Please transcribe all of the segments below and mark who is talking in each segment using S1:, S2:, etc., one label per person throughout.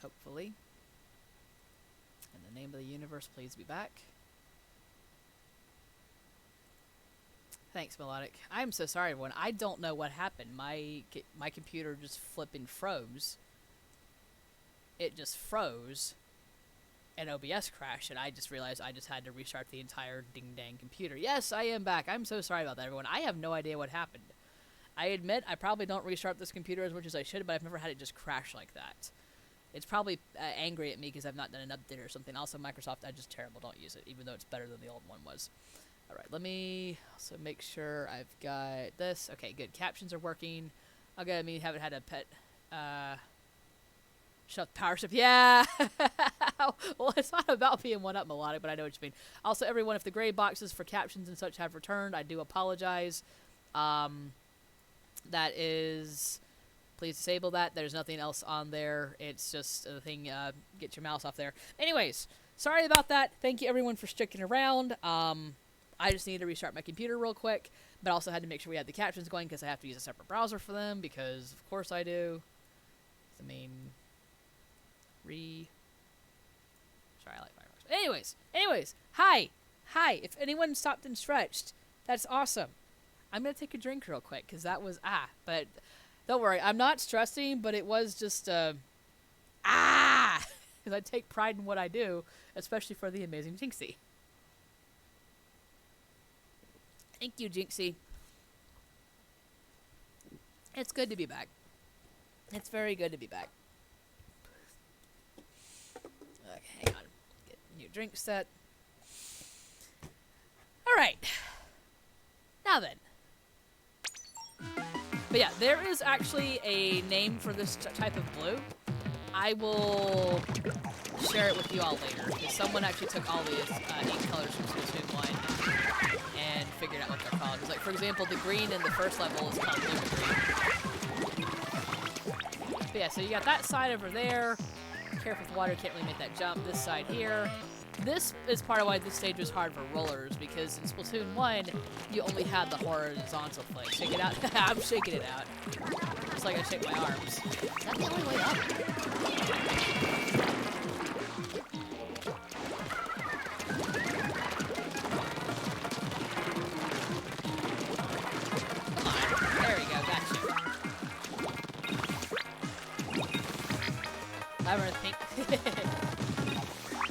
S1: Hopefully. In the name of the universe, please be back. Thanks, Melodic. I'm so sorry, everyone. I don't know what happened. My computer just flipping froze. It just froze, and OBS crashed, and I just realized I just had to restart the entire ding-dang computer. Yes, I am back. I'm so sorry about that, everyone. I have no idea what happened. I admit I probably don't restart this computer as much as I should, but I've never had it just crash like that. It's probably angry at me because I've not done an update or something. Also, Microsoft Edge is terrible. Don't use it, even though it's better than the old one was. All right, let me also make sure I've got this. Okay, good. Captions are working. Okay, I mean, haven't had a pet. Shut the power strip. Yeah! Well, it's not about being one-up, Melodic, but I know what you mean. Also, everyone, if the gray boxes for captions and such have returned, I do apologize. That is... Please disable that. There's nothing else on there. It's just a thing, get your mouse off there. Anyways, sorry about that. Thank you, everyone, for sticking around. I just needed to restart my computer real quick, but also had to make sure we had the captions going because I have to use a separate browser for them because, of course, I do. I mean... Sorry, I like Firefox. Anyways, hi! If anyone stopped and stretched, that's awesome. I'm gonna take a drink real quick, because that was, but don't worry, I'm not stressing, but it was just, because I take pride in what I do, especially for the amazing Jynxie. Thank you, Jynxie. It's good to be back. It's very good to be back. Okay, hang on. Get a new drink set. Alright. Now then. But yeah, there is actually a name for this type of blue. I will share it with you all later. Because someone actually took all these 8 colors from Splatoon 1 and figured out what they're called. Like, for example, the green in the first level is called blue and green. But yeah, so you got that side over there. Careful with water, can't really make that jump. This side here. This is part of why this stage was hard for rollers, because in Splatoon 1, you only had the horizontal play. Shake it out. I'm shaking it out. Just like I shake my arms. Is that the only way up? Come on. There we go. Gotcha. I remember pink.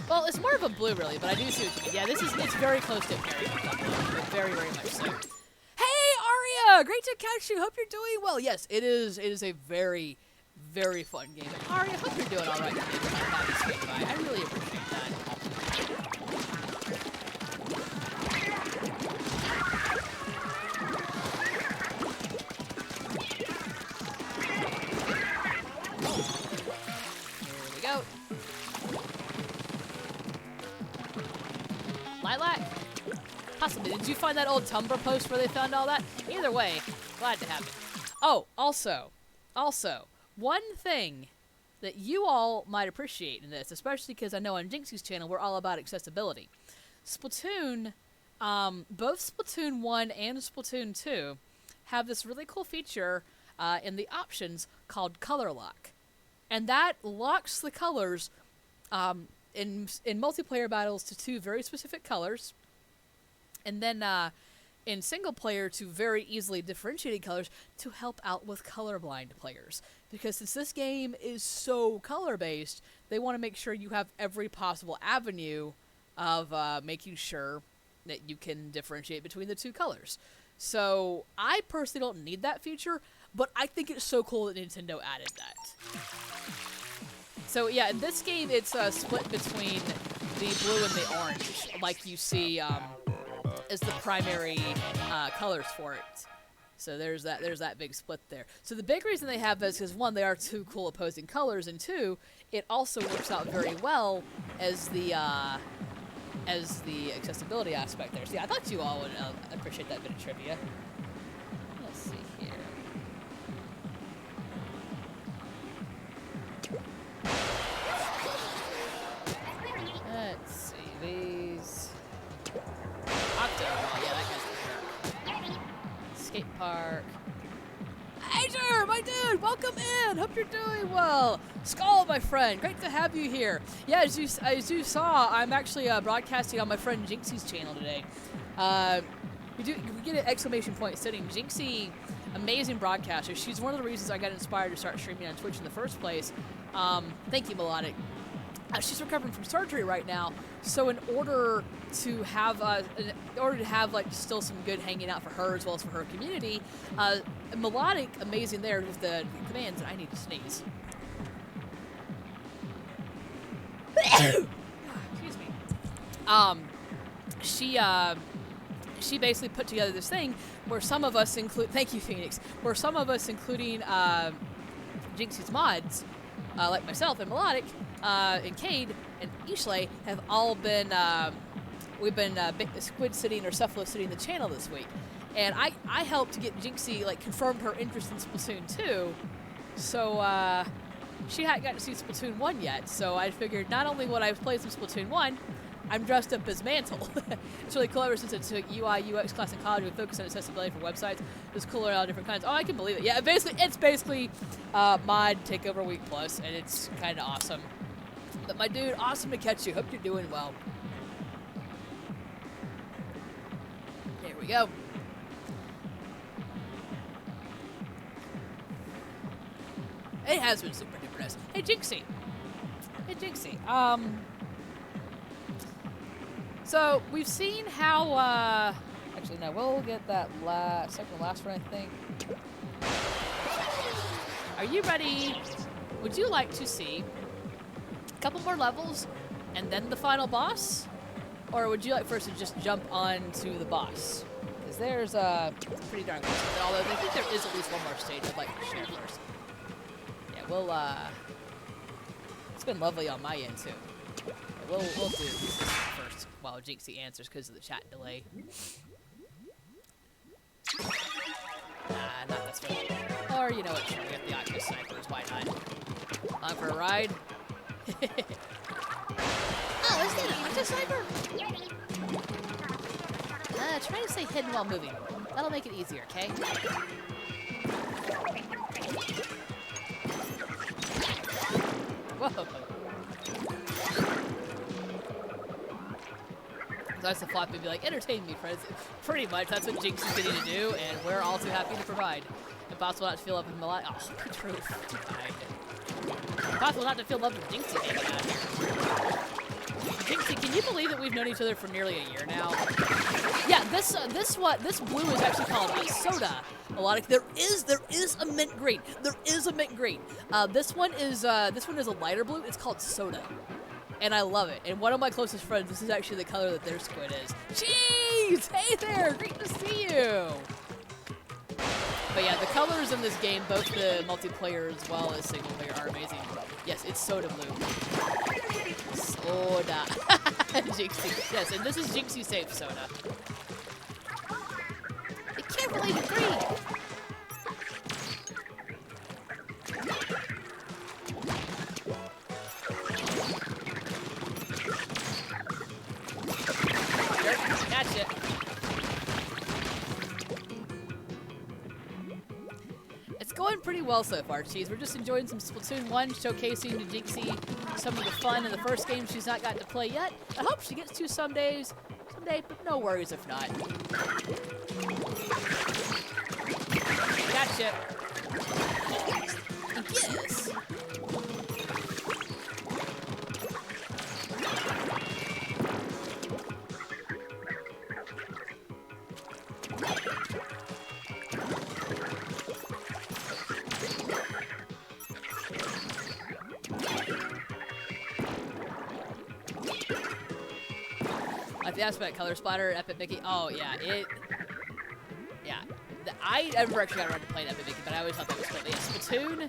S1: Well, it's more of a blue, really, but I do see what you mean. Yeah, it's very close to pairing with blue. Very, very much so. Hey, Aria! Great to catch you. Hope you're doing well. Yes, it is a very, very fun game. And Aria, hope you're doing all right today. I really appreciate that. Here we go. Lilac? Possibly. Did you find that old Tumblr post where they found all that? Either way, glad to have it. Oh, also, one thing that you all might appreciate in this, especially because I know on Jynxie's channel we're all about accessibility. Splatoon, both Splatoon 1 and Splatoon 2 have this really cool feature in the options called Color Lock. And that locks the colors in multiplayer battles to 2 very specific colors, and then in single player to very easily differentiated colors to help out with colorblind players. Because since this game is so color-based, they want to make sure you have every possible avenue of making sure that you can differentiate between the 2 colors. So I personally don't need that feature, but I think it's so cool that Nintendo added that. So yeah, in this game, it's split between the blue and the orange, like you see as the primary colors for it. So there's that big split there. So the big reason they have this is, 1, they are 2 cool opposing colors, and 2, it also works out very well as the accessibility aspect there. So yeah, I thought you all would appreciate that bit of trivia. Let's see here. Let's see, these... Octo, oh yeah, that guy's for sure. Skate park. Ager, my dude, welcome man, hope you're doing well. Skull, my friend, great to have you here. Yeah, as you saw, I'm actually broadcasting on my friend Jynxie's channel today. We get an exclamation point sitting. Jynxie, amazing broadcaster. She's one of the reasons I got inspired to start streaming on Twitch in the first place. Thank you, Melodic. She's recovering from surgery right now, so in order to have like still some good hanging out for her as well as for her community, Melodic, amazing there with the commands. I need to sneeze. Excuse me. She basically put together this thing where some of us include, thank you, Phoenix, where some of us, including Jynxie's mods, like myself and Melodic, and Cade and Ishlay, have all been, we've been squid sitting or CephaloSitting the channel this week. And I helped to get Jynxie, like, confirmed her interest in Splatoon 2, so she hadn't got to see Splatoon 1 yet, so I figured not only would I play some Splatoon 1, I'm dressed up as Mantle. It's really cool ever since it took UI, UX class in college with focus on accessibility for websites. It's cooler all different kinds. Oh, I can believe it. Yeah, it's basically mod takeover week plus, and it's kind of awesome. But my dude, awesome to catch you. Hope you're doing well. There we go. It has been super duper nice. Hey, Jynxie. Hey, Jynxie. So, we've seen how, actually, no, we'll get that second to last one, I think. Are you ready? Would you like to see a couple more levels and then the final boss? Or would you like first to just jump on to the boss? Because there's it's pretty darn close. Although I think there is at least one more stage I'd like to share first. Yeah, we'll, it's been lovely on my end, too. Yeah, we'll do this first while Jynxie answers because of the chat delay. Not this one. Or, you know what, sure, we got the Octo Snipers, why not? On for a ride? Oh, is that an Octo Sniper? Try to stay hidden while moving. That'll make it easier, okay? Whoa! That's the flop and be like, entertain me, friends. Pretty much, that's what Jynxie's getting to do, and we're all too happy to provide. Impossible not to feel love with Melodic. Oh, the truth. Impossible not to feel love with Jynxie hanging out here. Jynxie, can you believe that we've known each other for nearly a year now? Yeah, this blue is actually called soda. Melodic. There is a mint green. There is a mint green. This one is a lighter blue. It's called soda. And I love it. And one of my closest friends, this is actually the color that their squid is. Jeez! Hey there! Great to see you! But yeah, the colors in this game, both the multiplayer as well as single player, are amazing. Yes, it's soda blue. Soda. Jynxie. Yes, and this is Jynxie safe soda. Be careful, Agent 3! Gotcha. It's going pretty well so far, Cheese. We're just enjoying some Splatoon 1, showcasing to Jynxie some of the fun in the first game she's not gotten to play yet. I hope she gets to someday, but no worries if not. Gotcha. Yes. The aspect color splatter, Epic Mickey. Oh yeah, yeah. I never actually got around to playing Epic Mickey, but I always thought that was cool. Yeah,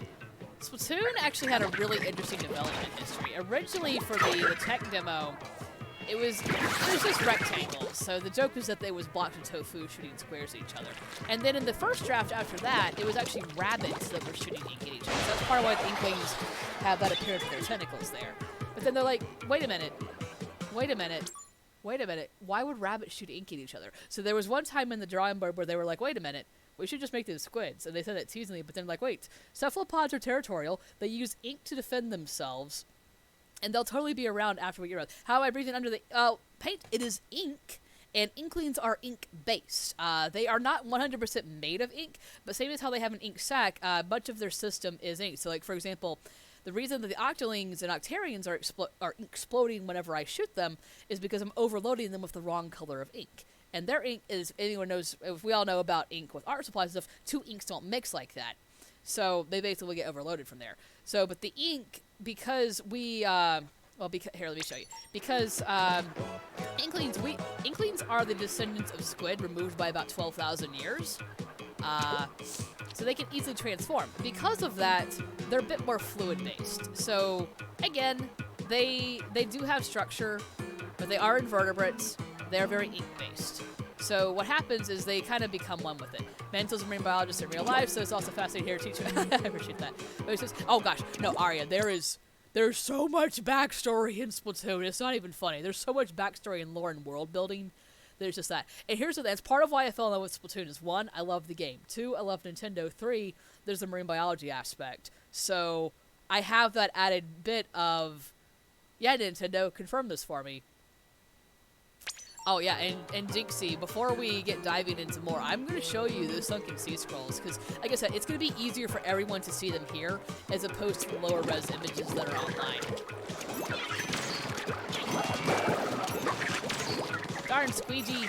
S1: Splatoon actually had a really interesting development history. Originally for the tech demo, it was just rectangles. So the joke was that they was blocks of tofu shooting squares at each other. And then in the first draft after that, it was actually rabbits that were shooting ink at each other. So that's part of why the Inklings have that appearance of their tentacles there. But then they're like, wait a minute. Why would rabbits shoot ink at each other? So there was one time in the drawing board where they were like, wait a minute, we should just make these squids. And they said that teasingly, but then like, wait, cephalopods are territorial. They use ink to defend themselves, and they'll totally be around after we get around. How am I breathing under the paint? It is ink, and inklings are ink-based. They are not 100% made of ink, but same as how they have an ink sac, much of their system is ink. So like, for example, the reason that the octolings and octarians are exploding whenever I shoot them is because I'm overloading them with the wrong color of ink. And their ink is, anyone knows, if we all know about ink with art supplies and stuff, two inks don't mix like that. So they basically get overloaded from there. So, but the ink, because we, here, let me show you. Because inklings are the descendants of squid removed by about 12,000 years. So they can easily transform. Because of that, they're a bit more fluid-based. So, again, they do have structure, but they are invertebrates. They're very ink-based. So what happens is they kind of become one with it. Manto's a marine biologist in real life, so it's also fascinating here to teach you. I appreciate that. But it's just, oh gosh, no, Arya, there's so much backstory in Splatoon. It's not even funny. There's so much backstory in lore and world building. There's just that. And here's the that's part of why I fell in love with Splatoon is 1, I love the game. 2, I love Nintendo. 3, there's the marine biology aspect. So I have that added bit of, yeah, Nintendo, confirm this for me. Oh yeah, and Jynxie, before we get diving into more, I'm going to show you the Sunken Sea Scrolls, because, like I said, it's going to be easier for everyone to see them here, as opposed to the lower res images that are online. Darn squeegee.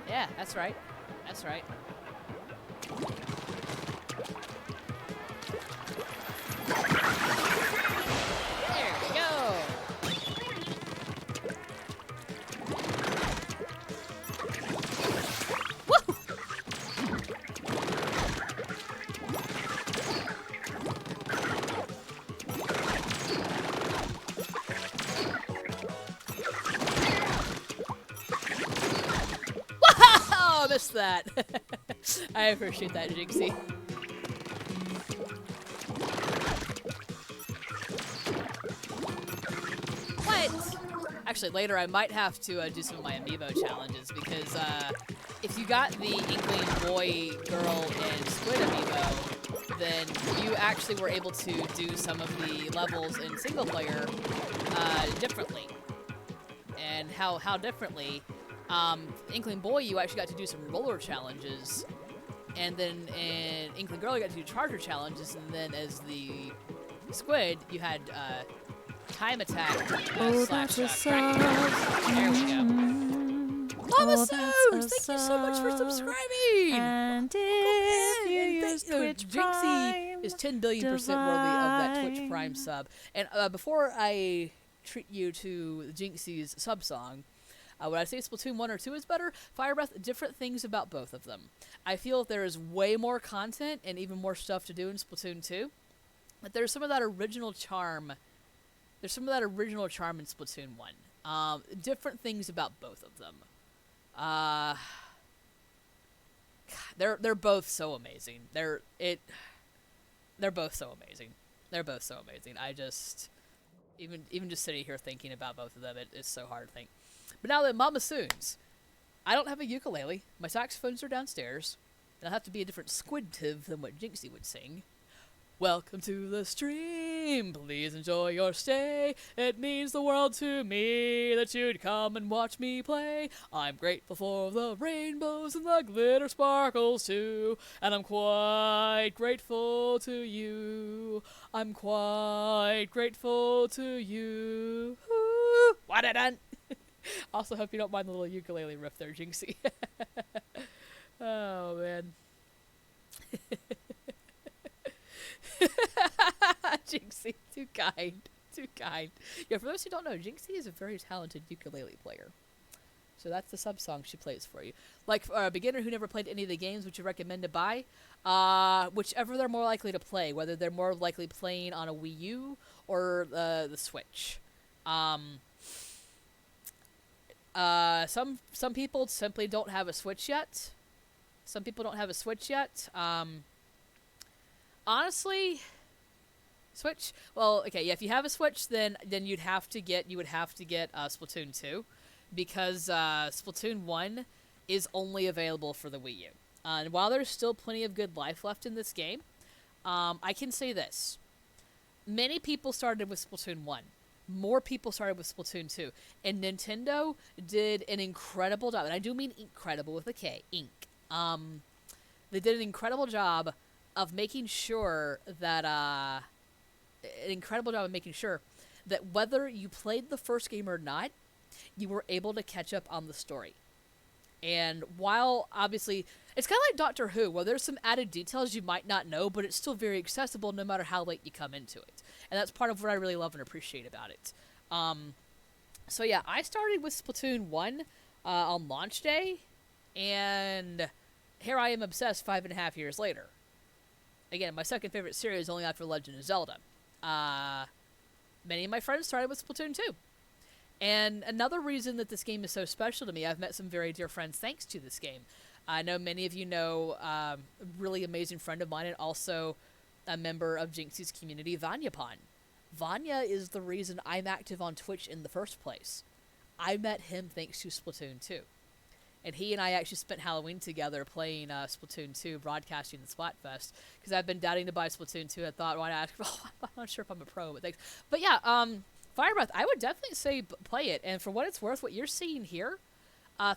S1: Yeah, that's right. That's right. There we go. Woo! Oh, missed that. I appreciate that, Jynxie. What? Actually, later I might have to do some of my amiibo challenges, because if you got the Inkling Boy, Girl, and Squid amiibo, then you actually were able to do some of the levels in single player differently. And how differently? Inkling Boy, you actually got to do some roller challenges, and then in Inkling Girl, you got to do charger challenges, and then as the Squid, you had time attack slash cracking. There we go. Mama Soos, thank you so much for subscribing.
S2: And if you use Twitch
S1: Jynxie is 10 billion% worthy of that Twitch Prime sub. And before I treat you to Jynxie's sub song, would I say Splatoon 1 or 2 is better? Fire Breath, different things about both of them. I feel there is way more content and even more stuff to do in Splatoon 2. But there's some of that original charm. There's some of that original charm in Splatoon 1. Different things about both of them. They're both so amazing. They're both so amazing. They're both so amazing. I just even just sitting here thinking about both of them, it's so hard to think. But now that Mama Soons, I don't have a ukulele. My saxophones are downstairs, and I'll have to be a different squidtive than what Jynxie would sing. Welcome to the stream. Please enjoy your stay. It means the world to me that you'd come and watch me play. I'm grateful for the rainbows and the glitter sparkles too. And I'm quite grateful to you. I'm quite grateful to you. Ooh, what a done. Also, hope you don't mind the little ukulele riff there, Jynxie. Oh, man. Jynxie, too kind. Too kind. Yeah, for those who don't know, Jynxie is a very talented ukulele player. So that's the sub-song she plays for you. Like, for a beginner who never played any of the games, would you recommend to buy? Whichever they're more likely to play, whether they're more likely playing on a Wii U or the Switch. Some people simply don't have a Switch yet. Some people don't have a Switch yet. honestly, Switch. Well, okay, yeah. If you have a Switch, then you would have to get Splatoon 2, because Splatoon 1 is only available for the Wii U. And while there's still plenty of good life left in this game, I can say this: many people started with Splatoon 1. More people started with Splatoon 2. And Nintendo did an incredible job. And I do mean incredible with a K. Inc. They did an incredible job of making sure that, whether you played the first game or not, you were able to catch up on the story. And while, obviously, it's kind of like Doctor Who, where there's some added details you might not know, but it's still very accessible no matter how late you come into it. And that's part of what I really love and appreciate about it. So yeah, I started with Splatoon 1 on launch day, and here I am obsessed 5.5 years later. Again, my second favorite series only after Legend of Zelda. Many of my friends started with Splatoon 2. And another reason that this game is so special to me, I've met some very dear friends thanks to this game. I know many of you know a really amazing friend of mine and also a member of Jynxie's community, Vanyapon. Vanya is the reason I'm active on Twitch in the first place. I met him thanks to Splatoon 2. And he and I actually spent Halloween together playing Splatoon 2, broadcasting the Splatfest, because I've been doubting to buy Splatoon 2. I thought, why not ask? Well, I'm not sure if I'm a pro, but thanks. But yeah, Fire Breath, I would definitely say play it. And for what it's worth, what you're seeing here,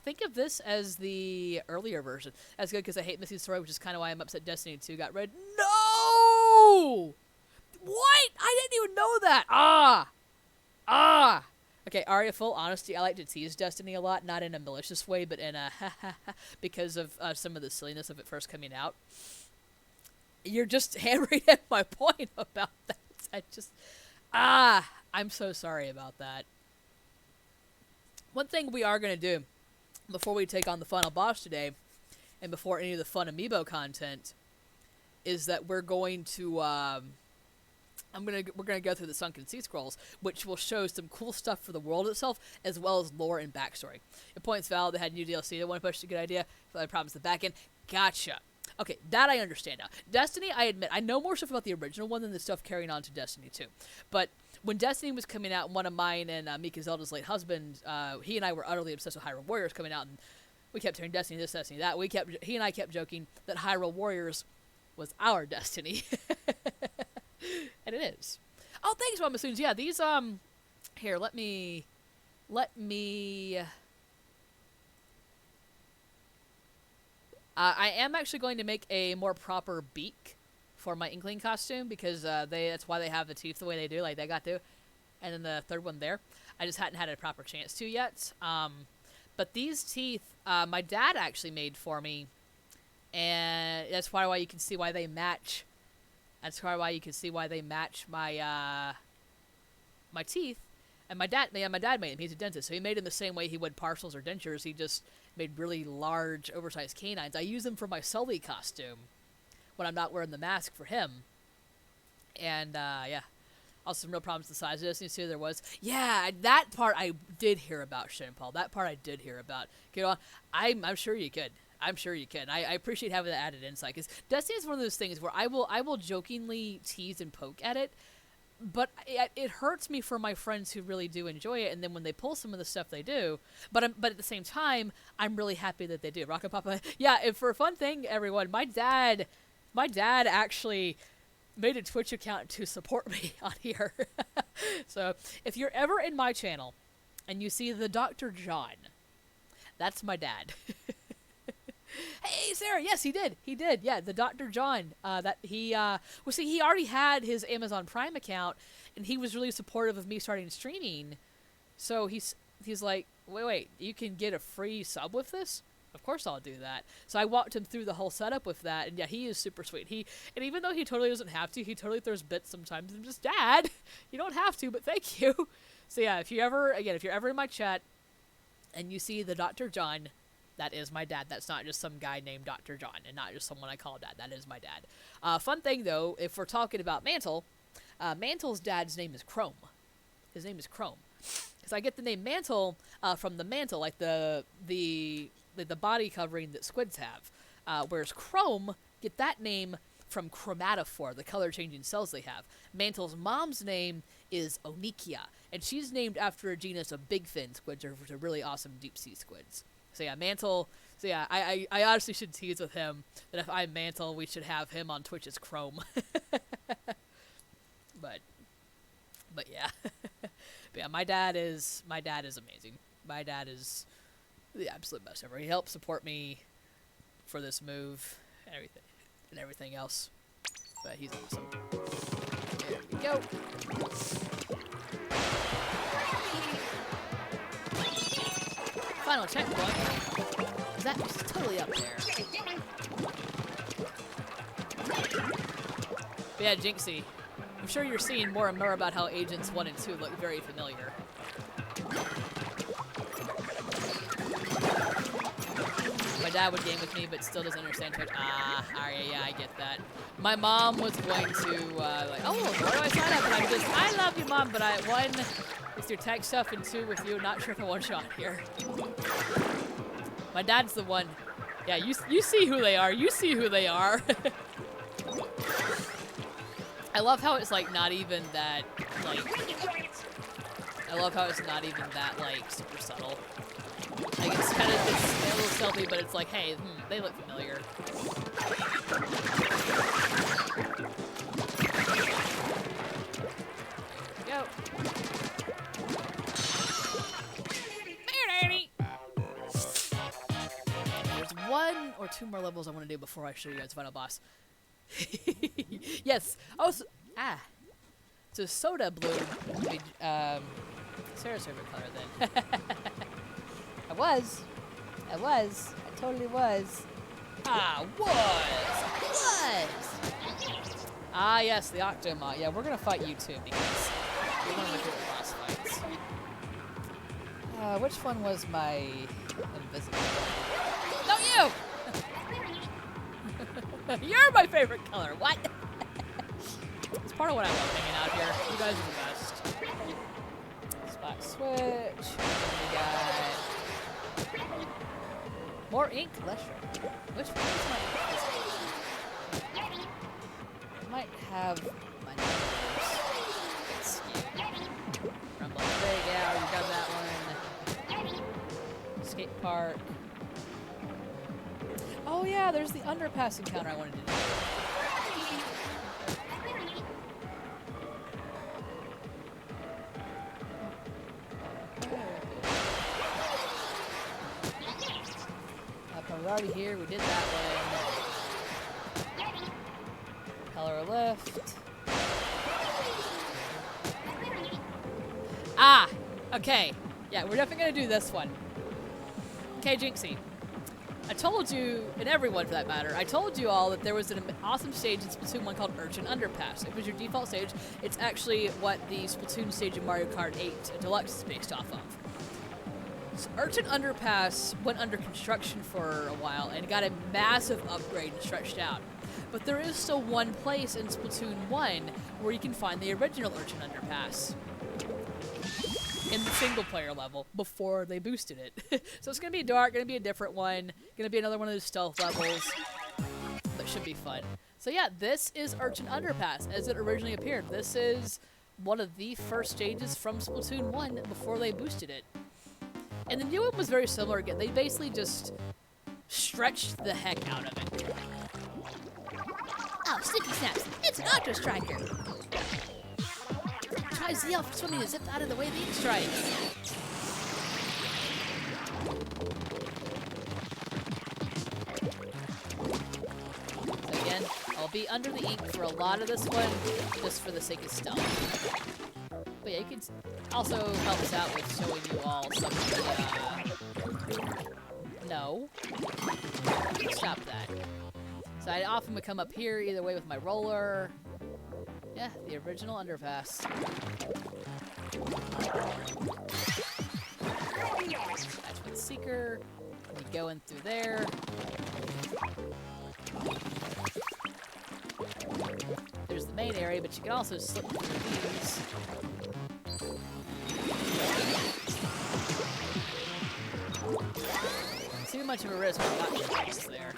S1: think of this as the earlier version. That's good, because I hate Missy's story, which is kind of why I'm upset Destiny 2 got rid. No! What? I didn't even know that! Okay, Aria, full honesty, I like to tease Destiny a lot, not in a malicious way, but in a because of some of the silliness of it first coming out. You're just hammering at my point about that. I'm so sorry about that. One thing we are going to do before we take on the final boss today, and before any of the fun amiibo content, is that we're going to we're gonna go through the Sunken Sea Scrolls, which will show some cool stuff for the world itself, as well as lore and backstory. Your point's valid. They had new DLC. They want to push a good idea. The problem's the back end. Gotcha. Okay, that I understand now. Destiny, I admit, I know more stuff about the original one than the stuff carrying on to Destiny 2. But when Destiny was coming out, one of mine and Mika Zelda's late husband, he and I were utterly obsessed with Hyrule Warriors coming out, and we kept hearing Destiny this, Destiny that. He and I kept joking that Hyrule Warriors was our Destiny. And it is. Oh, thanks, Mama Soons. Yeah, these, here, let me, I am actually going to make a more proper beak for my Inkling costume, because that's why they have the teeth the way they do, like they got to. And then the third one there. I just hadn't had a proper chance to yet. But these teeth, my dad actually made for me, and that's probably why you can see why they match. That's probably why you can see why they match my my teeth. And my dad made them. He's a dentist, so he made them the same way he would partials or dentures. He just made really large, oversized canines. I use them for my Sully costume when I'm not wearing the mask for him. And yeah, also some real problems with the size of this. You see, there was, yeah, that part I did hear about, Shane Paul. That part I did hear about. You know, I'm sure you could. I'm sure you can. I appreciate having that added insight, because Destiny is one of those things where I will jokingly tease and poke at it, but it hurts me for my friends who really do enjoy it, and then when they pull some of the stuff they do, but at the same time, I'm really happy that they do. Rocket Papa, yeah. And for a fun thing, everyone, my dad actually made a Twitch account to support me on here. So if you're ever in my channel and you see the Dr. John, that's my dad. Hey, Sarah, yes, he did. Yeah, the Dr. John, he already had his Amazon Prime account, and he was really supportive of me starting streaming. So he's like, wait, you can get a free sub with this? Of course I'll do that. So I walked him through the whole setup with that, and yeah, he is super sweet. And even though he totally doesn't have to, he totally throws bits sometimes. I'm just, Dad, you don't have to, but thank you. So yeah, if you're ever in my chat and you see the Dr. John, that is my dad. That's not just some guy named Dr. John, and not just someone I call dad. That is my dad. Fun thing, though, if we're talking about Mantle, Mantle's dad's name is Chrome. His name is Chrome. Because I get the name Mantle from the mantle, like the body covering that squids have. Whereas Chrome, get that name from chromatophore, the color-changing cells they have. Mantle's mom's name is Onychia, and she's named after a genus of big fin squids, which are really awesome deep-sea squids. So yeah, Mantle... So yeah, I honestly should tease with him that if I'm Mantle, we should have him on Twitch as Chrome. But yeah. But yeah, my dad is amazing. My dad is the absolute best ever. He helped support me for this move and everything else. But he's awesome. There we go. Final checkpoint. That was totally up there. But yeah, Jynxie. I'm sure you're seeing more and more about how Agents 1 and 2 look very familiar. My dad would game with me, but still doesn't understand Twitch. Yeah, I get that. My mom was going to, like, oh, where do I sign up? And I'm just, I love you, Mom, but one, with your tech stuff, and 2, with you, not sure if I one shot here. My dad's the one. Yeah, you see who they are. You see who they are. I love how it's like not even that like. I love how it's not even that like super subtle. Like it's kind of a little stealthy, but it's like, hey, they look familiar. There we go. There's 1 or 2 more levels I want to do before I show you guys the final boss. Yes. Oh, so Soda Blue. Sarah's favorite color then. I totally was. Yes, the Octomot. Yeah, we're gonna fight you too because you're one of my favorite boss fights. Which one was my invisible? No, you! You're my favorite color. What? It's part of what I love hanging out here. You guys are the best. Spot switch. We got more ink, less sugar. Which one is my ink? I might have my numbers skewed. Rumble Big, yeah, already done that one. Skate park. Oh yeah, there's the underpass encounter I wanted to do. We're already here. We did that one. Color lift. Okay. Yeah, we're definitely gonna do this one. Okay, Jynxie. I told you, and everyone for that matter, I told you all that there was an awesome stage in Splatoon 1 called Urchin Underpass. It was your default stage. It's actually what the Splatoon stage in Mario Kart 8 Deluxe is based off of. So Urchin Underpass went under construction for a while and got a massive upgrade and stretched out. But there is still one place in Splatoon 1 where you can find the original Urchin Underpass. In the single-player level, before they boosted it. So it's going to be dark, going to be a different one, going to be another one of those stealth levels. That should be fun. So yeah, this is Urchin Underpass as it originally appeared. This is one of the first stages from Splatoon 1 before they boosted it. And the new one was very similar again. They basically just stretched the heck out of it. Oh, Sticky Snaps! It's an Octo Striker! Try ZL for swimming and zip out of the way of the ink strikes. So again, I'll be under the ink for a lot of this one, just for the sake of stealth. But yeah, you can also help us out with showing you all some of the, no. Stop that. So I often would come up here either way with my roller. Yeah, the original underpass. Attachment Seeker. We go in through there. There's the main area, but you can also slip through these. Too much of a risk when not there.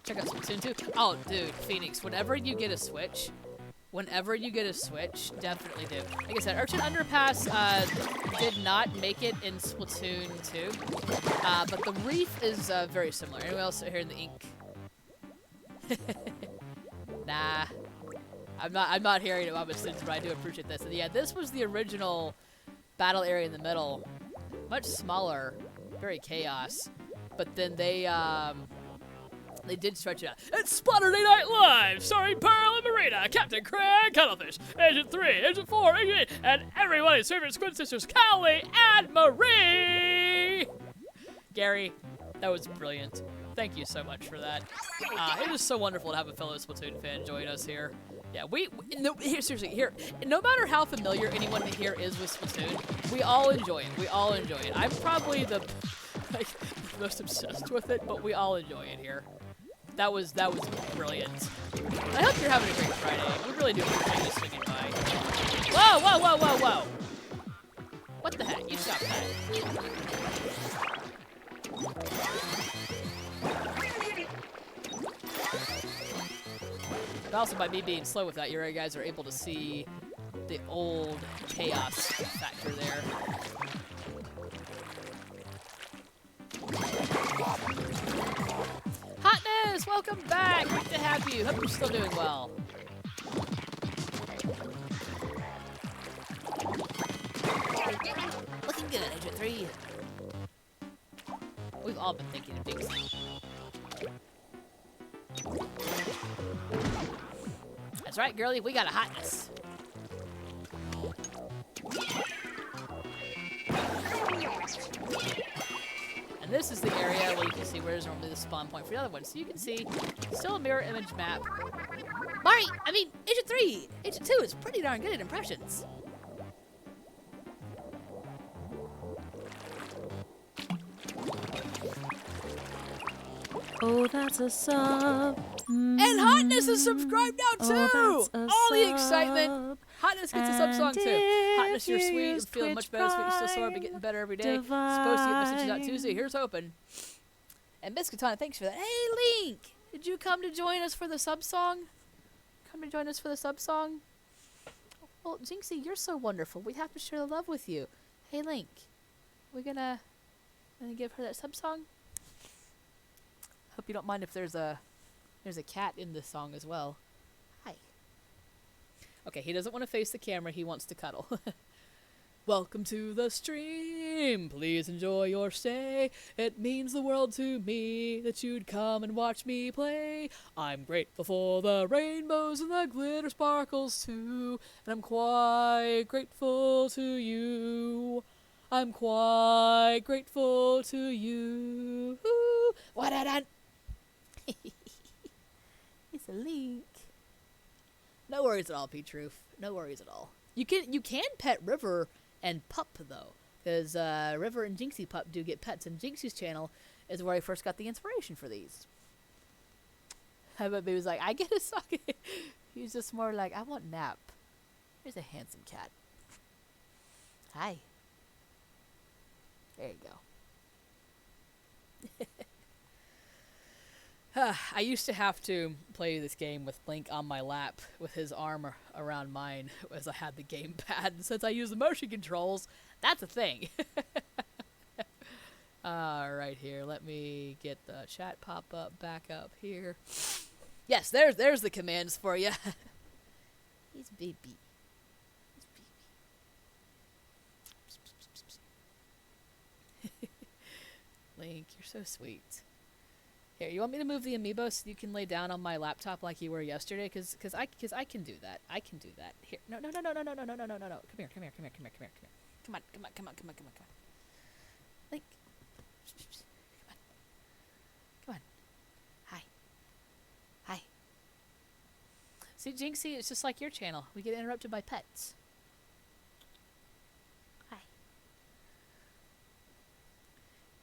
S1: check out Splatoon 2. Oh, dude, Phoenix, whenever you get a Switch, definitely do. Like I said, Urchin Underpass did not make it in Splatoon 2, but the Reef is very similar. Anyone else here in the ink? Nah, I'm not hearing about my students, but I do appreciate this. And yeah, this was the original battle area in the middle, much smaller, very chaos. But then they did stretch it out. It's Saturday Night Live, starring Pearl and Marina, Captain Craig, Cuttlefish, Agent 3, Agent 4, Agent 8, and everybody's favorite Squid Sisters, Callie and Marie! Gary, that was brilliant. Thank you so much for that. It was so wonderful to have a fellow Splatoon fan join us here. Yeah, seriously, no matter how familiar anyone here is with Splatoon, we all enjoy it. I'm probably the most obsessed with it, but we all enjoy it here. That was brilliant. I hope you're having a great Friday. We really do appreciate you swinging by. Whoa, whoa, whoa, whoa, whoa! What the heck? You stop that. But also by me being slow with that, you guys are able to see the old chaos factor there. Hotness, welcome back. Great to have you. Hope you're still doing well. Looking good, Agent 3. We've all been thinking of Jynxie. That's right, girlie. We got a Hotness. And this is the area where you can see where there's normally the spawn point for the other one. So you can see, still a mirror image map. Agent 3! Agent 2 is pretty darn good at impressions.
S2: Oh, that's a sub.
S1: And Hotness is subscribed now too!
S2: Oh,
S1: All the excitement! Hotness gets a sub song too. Hotness, you're sweet. I'm feeling much better. Sweet, you're still sore, but getting better every day. Supposed to get messages out Tuesday. Here's hoping. And Miss Katana, thanks for that. Hey, Link! Did you come to join us for the sub song? Well, Jynxie, you're so wonderful. We have to share the love with you. Hey, Link. We're gonna give her that sub song? Hope you don't mind if there's a cat in this song as well. Hi. Okay, he doesn't want to face the camera. He wants to cuddle. Welcome to the stream. Please enjoy your stay. It means the world to me that you'd come and watch me play. I'm grateful for the rainbows and the glitter sparkles too. And I'm quite grateful to you. I'm quite grateful to you. What a done? It's a Link. No worries at all, P-Truth. No worries at all. You can pet River and Pup though, because River and Jynxie Pup do get pets, and Jynxie's channel is where I first got the inspiration for these. But he was like, I get a socket. He's just more like, I want nap. Here's a handsome cat. Hi. There you go. I used to have to play this game with Link on my lap with his arm around mine as I had the gamepad. And since I use the motion controls, that's a thing. Right here, let me get the chat pop-up back up here. Yes, there's the commands for you. He's baby. Link, you're so sweet. Here, you want me to move the amiibo so you can lay down on my laptop like you were yesterday? Cause I can do that. I can do that. Here, no. Come here. Come on. Link. Come on. Hi. See, Jynxie, it's just like your channel. We get interrupted by pets.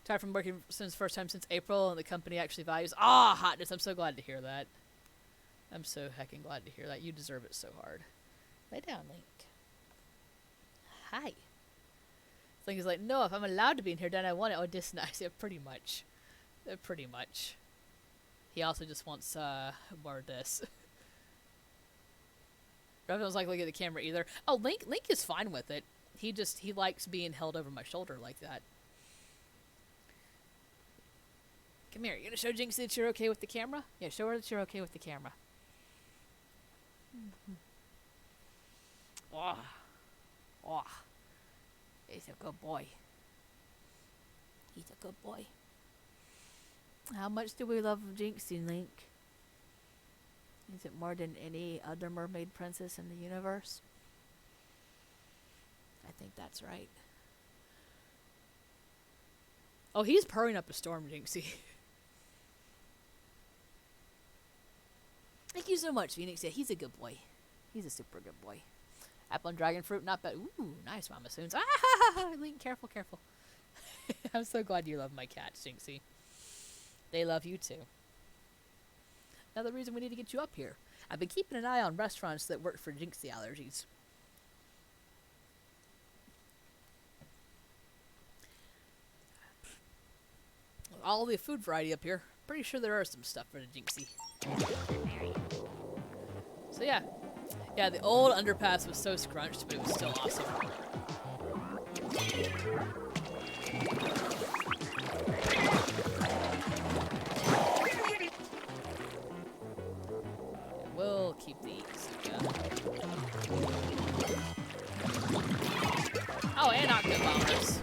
S1: Tired from working since first time since April, and the company actually values. Hotness! I'm so glad to hear that. I'm so heckin' glad to hear that. You deserve it so hard. Lay down, Link. Hi. Link is like, no, if I'm allowed to be in here, then I want it. Oh, this nice. Yeah, pretty much. Pretty much. He also just wants more of this. Revan was like looking at the camera either. Oh, Link is fine with it. He likes being held over my shoulder like that. Come here. You gonna show Jynxie that you're okay with the camera? Yeah, show her that you're okay with the camera. Oh. Oh. He's a good boy. He's a good boy. How much do we love Jynxie, Link? Is it more than any other mermaid princess in the universe? I think that's right. Oh, he's purring up a storm, Jynxie. Thank you so much, Phoenix. Yeah, he's a good boy. He's a super good boy. Apple and dragon fruit, not bad. Ooh, nice, Mama Soons. Ah, Link, careful, careful. I'm so glad you love my cats, Jynxie. They love you too. Another reason we need to get you up here. I've been keeping an eye on restaurants that work for Jynxie allergies. All the food variety up here. Pretty sure there are some stuff for the Jynxie. So yeah. Yeah, the old underpass was so scrunched, but it was still awesome. We'll keep these. Yeah. Oh, and Octobombers.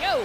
S1: Yo!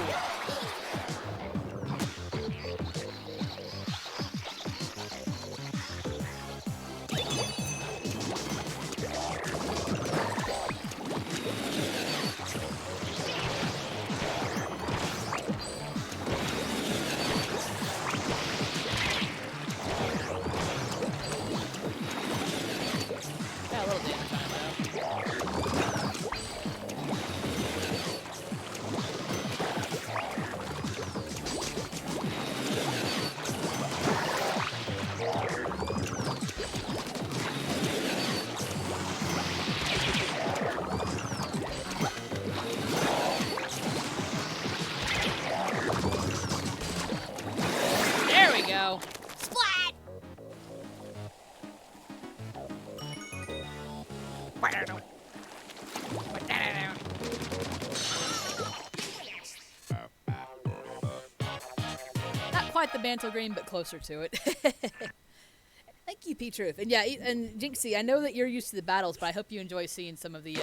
S1: Not quite the mantle green, but closer to it. Thank you, P-Truth. And yeah, and Jynxie, I know that you're used to the battles, but I hope you enjoy seeing some of the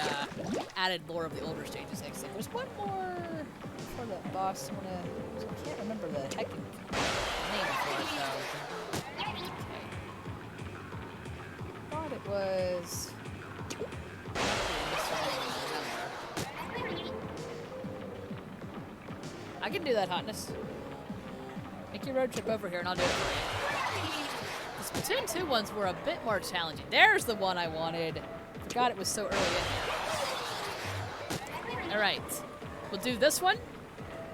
S1: added lore of the older stages. Except there's one more for the boss. I can't remember the heckin' name for it, though. Okay. Thought it was... I can do that, Hotness. Make your road trip over here and I'll do it for you. The Splatoon 2 ones were a bit more challenging. There's the one I wanted. Forgot it was so early in here. Alright. We'll do this one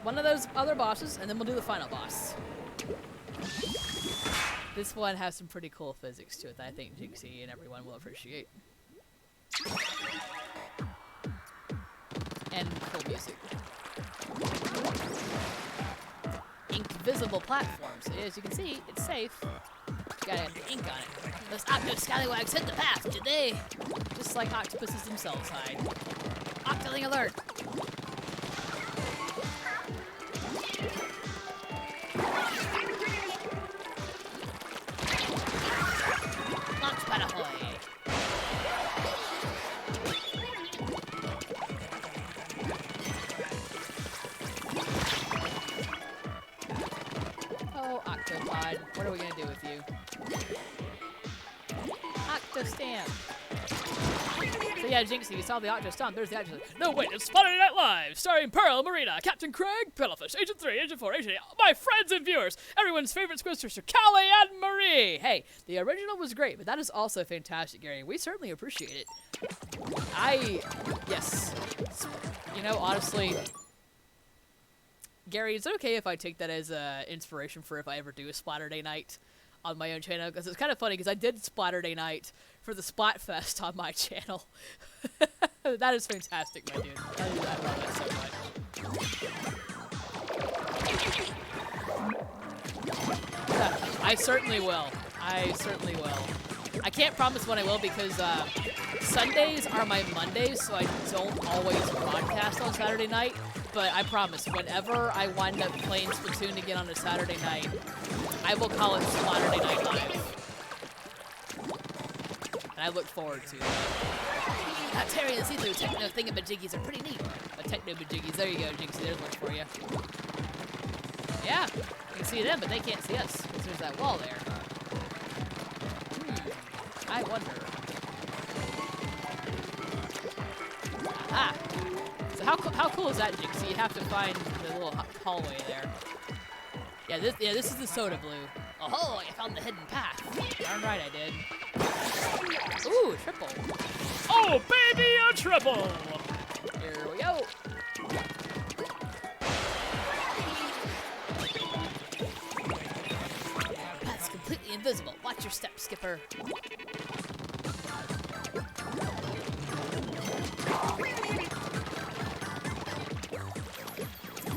S1: of those other bosses, and then we'll do the final boss. This one has some pretty cool physics to it that I think Jynxie and everyone will appreciate. And cool music. Invisible platforms. As you can see, it's safe. You gotta have the ink on it. Those octopus scallywags hit the path, did they? Just like octopuses themselves hide. Octoling alert! Launchpad ahoy! Oh, Octopod, what are we gonna do with you? Octostamp! So yeah, Jynxie, you saw the Octostomp. There's the Octostomp. No, wait, it's Saturday Night Live, starring Pearl, Marina, Captain Craig, Pillowfish, Agent 3, Agent 4, Agent 8, my friends and viewers, everyone's favorite Squidster, Callie and Marie. Hey, the original was great, but that is also fantastic, Gary. We certainly appreciate it. Yes. You know, honestly, Gary, is it okay if I take that as inspiration for if I ever do a Splatter Day night on my own channel? Because it's kind of funny, because I did Splatter Day night for the Splatfest on my channel. That is fantastic, my dude. I love it so much. I certainly will. I certainly will. I can't promise when I will because Sundays are my Mondays, so I don't always broadcast on Saturday night. But I promise, whenever I wind up playing Splatoon again on a Saturday night, I will call it Saturday Night Live. And I look forward to it. Now, Terry and see-through techno thingamajiggies are pretty neat. Techno-majiggies, there you go, Jynxie, there's one for you. Yeah, you can see them, but they can't see us, because there's that wall there. I wonder. Aha! So how cool is that, Jynxie? You have to find the little hallway there. Yeah, this is the soda blue. Oh, I found the hidden path. Darn right I did. Ooh, triple. Oh, baby, a triple! Here we go. That's completely invisible. Watch your step, Skipper.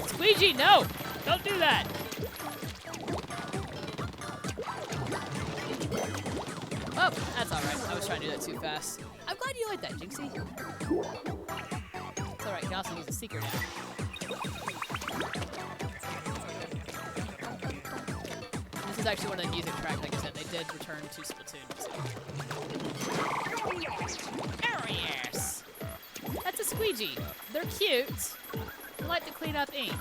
S1: Squeegee, no! Don't do that! Oh, that's alright. I was trying to do that too fast. I'm glad you like that, Jynxie. It's alright, you can also use a seeker now. This is actually one of the music tracks, like I said. They did return to Splatoon. So. Yes! That's a squeegee. They're cute. They like to clean up ink.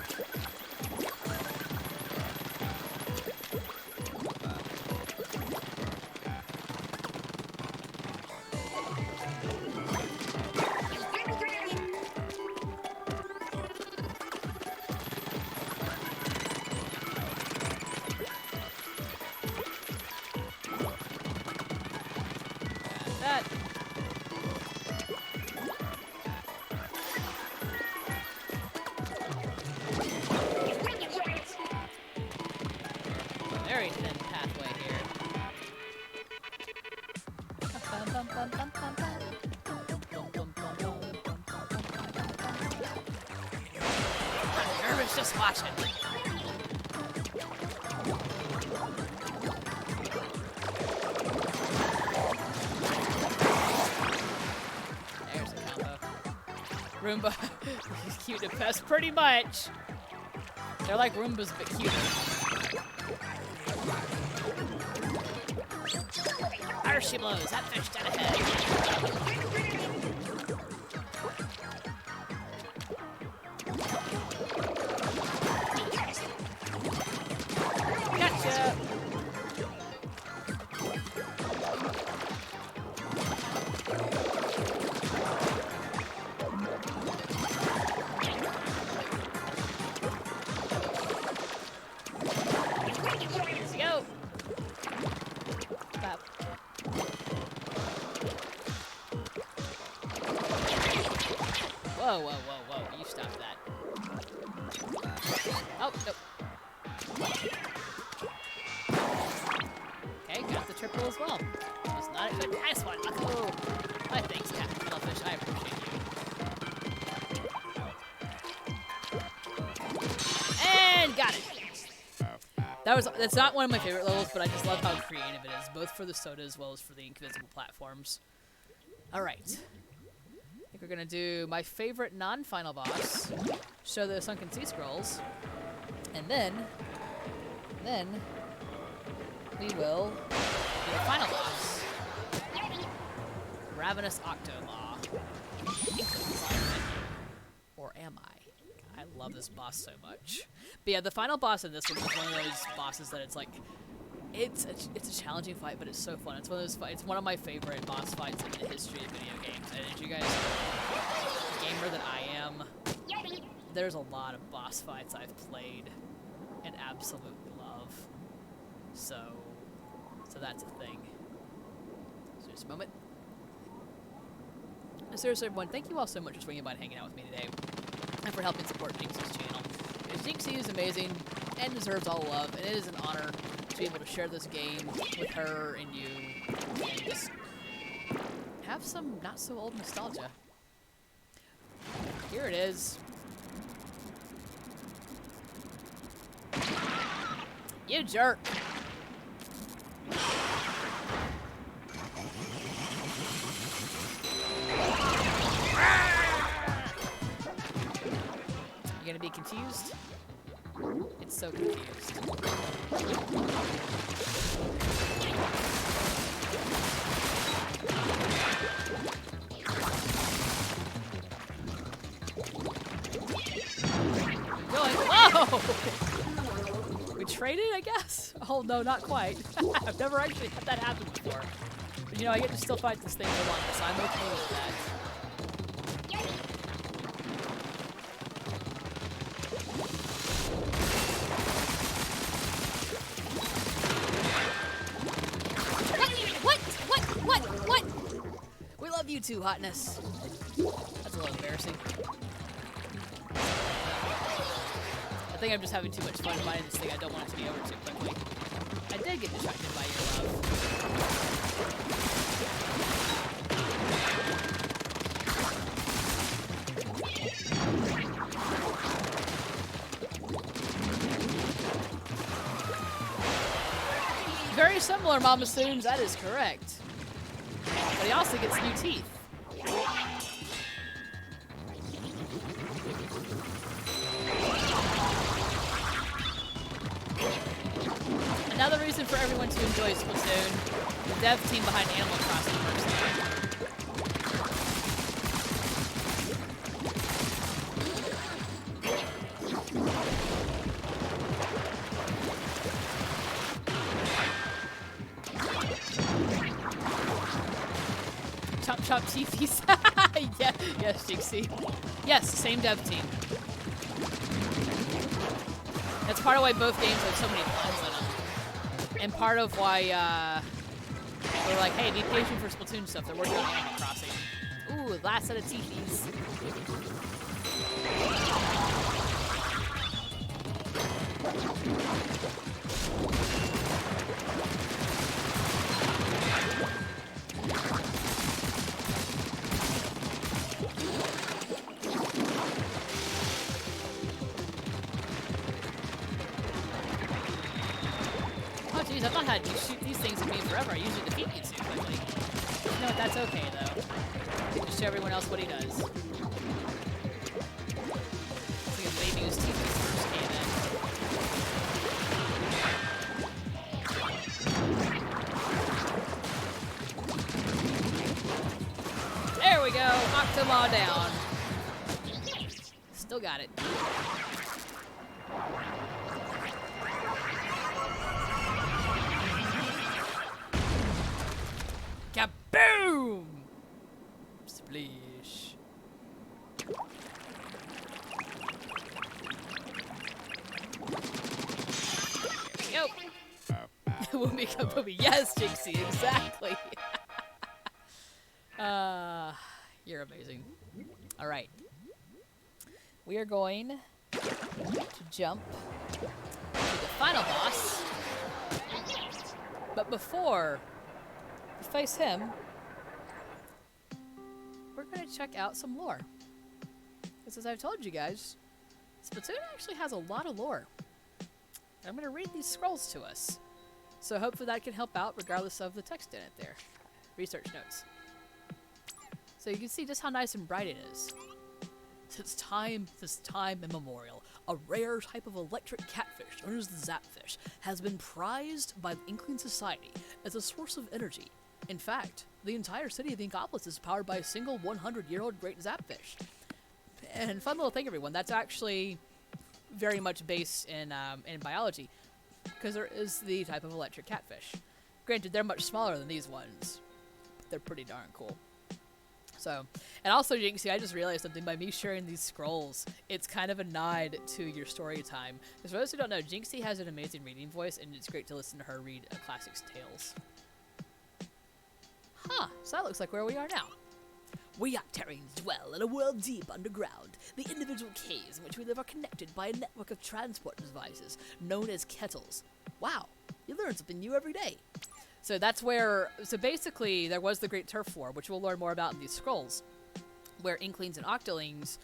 S1: That. Very thin pathway here. I'm nervous just watching. There's a combo. Roomba. He's cute to pest pretty much. They're like Roombas, but cuter. There she blows. That fish dead ahead. Gotcha. Let's go. Stop. Whoa, whoa, whoa, whoa. You stop that. Oh, nope. Okay, got the triple as well. Was not expecting. Nice one. Let's go. My thanks, Captain Cuttlefish. I appreciate you. And got it. That's not one of my favorite levels, but I just love how creative it is, both for the soda as well as for the invisible platforms. Alright. I think we're gonna do my favorite non-final boss, show the Sunken Sea Scrolls, and then we will do the final boss. Ravenous Octolaw. Or am I? I love this boss so much. But yeah, the final boss in this one is one of those bosses that it's like, it's a challenging fight, but it's so fun. It's one of those it's one of my favorite boss fights in the history of video games. And as you guys know, the gamer that I am, there's a lot of boss fights I've played and absolutely love. So that's a thing. So just a moment. Seriously, everyone, thank you all so much for swinging by and hanging out with me today, and for helping support Jynxie's channel. Because Jynxie is amazing and deserves all the love, and it is an honor to be able to share this game with her and you, and just have some not so old nostalgia. Here it is. You jerk. You gonna be confused? It's so confused. Going. Whoa! We traded, I guess? Oh, no, not quite. I've never actually had that happen before. But, you know, I get to still fight this thing for long, so I'm okay with that. What? We love you too, hotness. That's a little embarrassing. I think I'm just having too much fun fighting this thing. I don't want it to be over too quickly. I did get distracted by your love. Very similar, Mama Soons. That is correct. But he also gets new teeth. Another reason for everyone to enjoy Splatoon, the dev team behind Animal Crossing works there. Chop chop teethies. Yeah, yes, Jynxie. Yes, same dev team. That's part of why both games have so many puns in them. And part of why we're like, hey, be patient for Splatoon stuff. They're working on Animal Crossing. Ooh, last set of teethies. Jeez, I've not had you shoot these things at me forever. I usually defeat you too quickly. You know what? That's okay, though. Just show everyone else what he does. It's like a baby whose teeth first came in. There we go. Knocked them all down. Still got it. Kaboom! Splish. There we go. We'll become Booby. Yes, Jynxie, exactly. You're amazing. All right. We are going to jump to the final boss. But before we face him, we're going to check out some lore. Because as I've told you guys, Splatoon actually has a lot of lore. And I'm going to read these scrolls to us. So hopefully that can help out regardless of the text in it there. Research notes. So you can see just how nice and bright it is. Since time immemorial, a rare type of electric catfish known as the zapfish has been prized by the Inkling Society as a source of energy. In fact, the entire city of Inkopolis is powered by a single 100-year-old great zapfish. And fun little thing, everyone, that's actually very much based in biology, because there is the type of electric catfish. Granted, they're much smaller than these ones, but they're pretty darn cool. So, and also, Jynxie, I just realized something by me sharing these scrolls. It's kind of a nod to your story time. Because for those who don't know, Jynxie has an amazing reading voice, and it's great to listen to her read a classics tales. Huh, so that looks like where we are now. We Octarians dwell in a world deep underground. The individual caves in which we live are connected by a network of transport devices known as kettles. Wow, you learn something new every day. So that's where, so basically there was the Great Turf War, which we'll learn more about in these scrolls, where Inklings and Octolings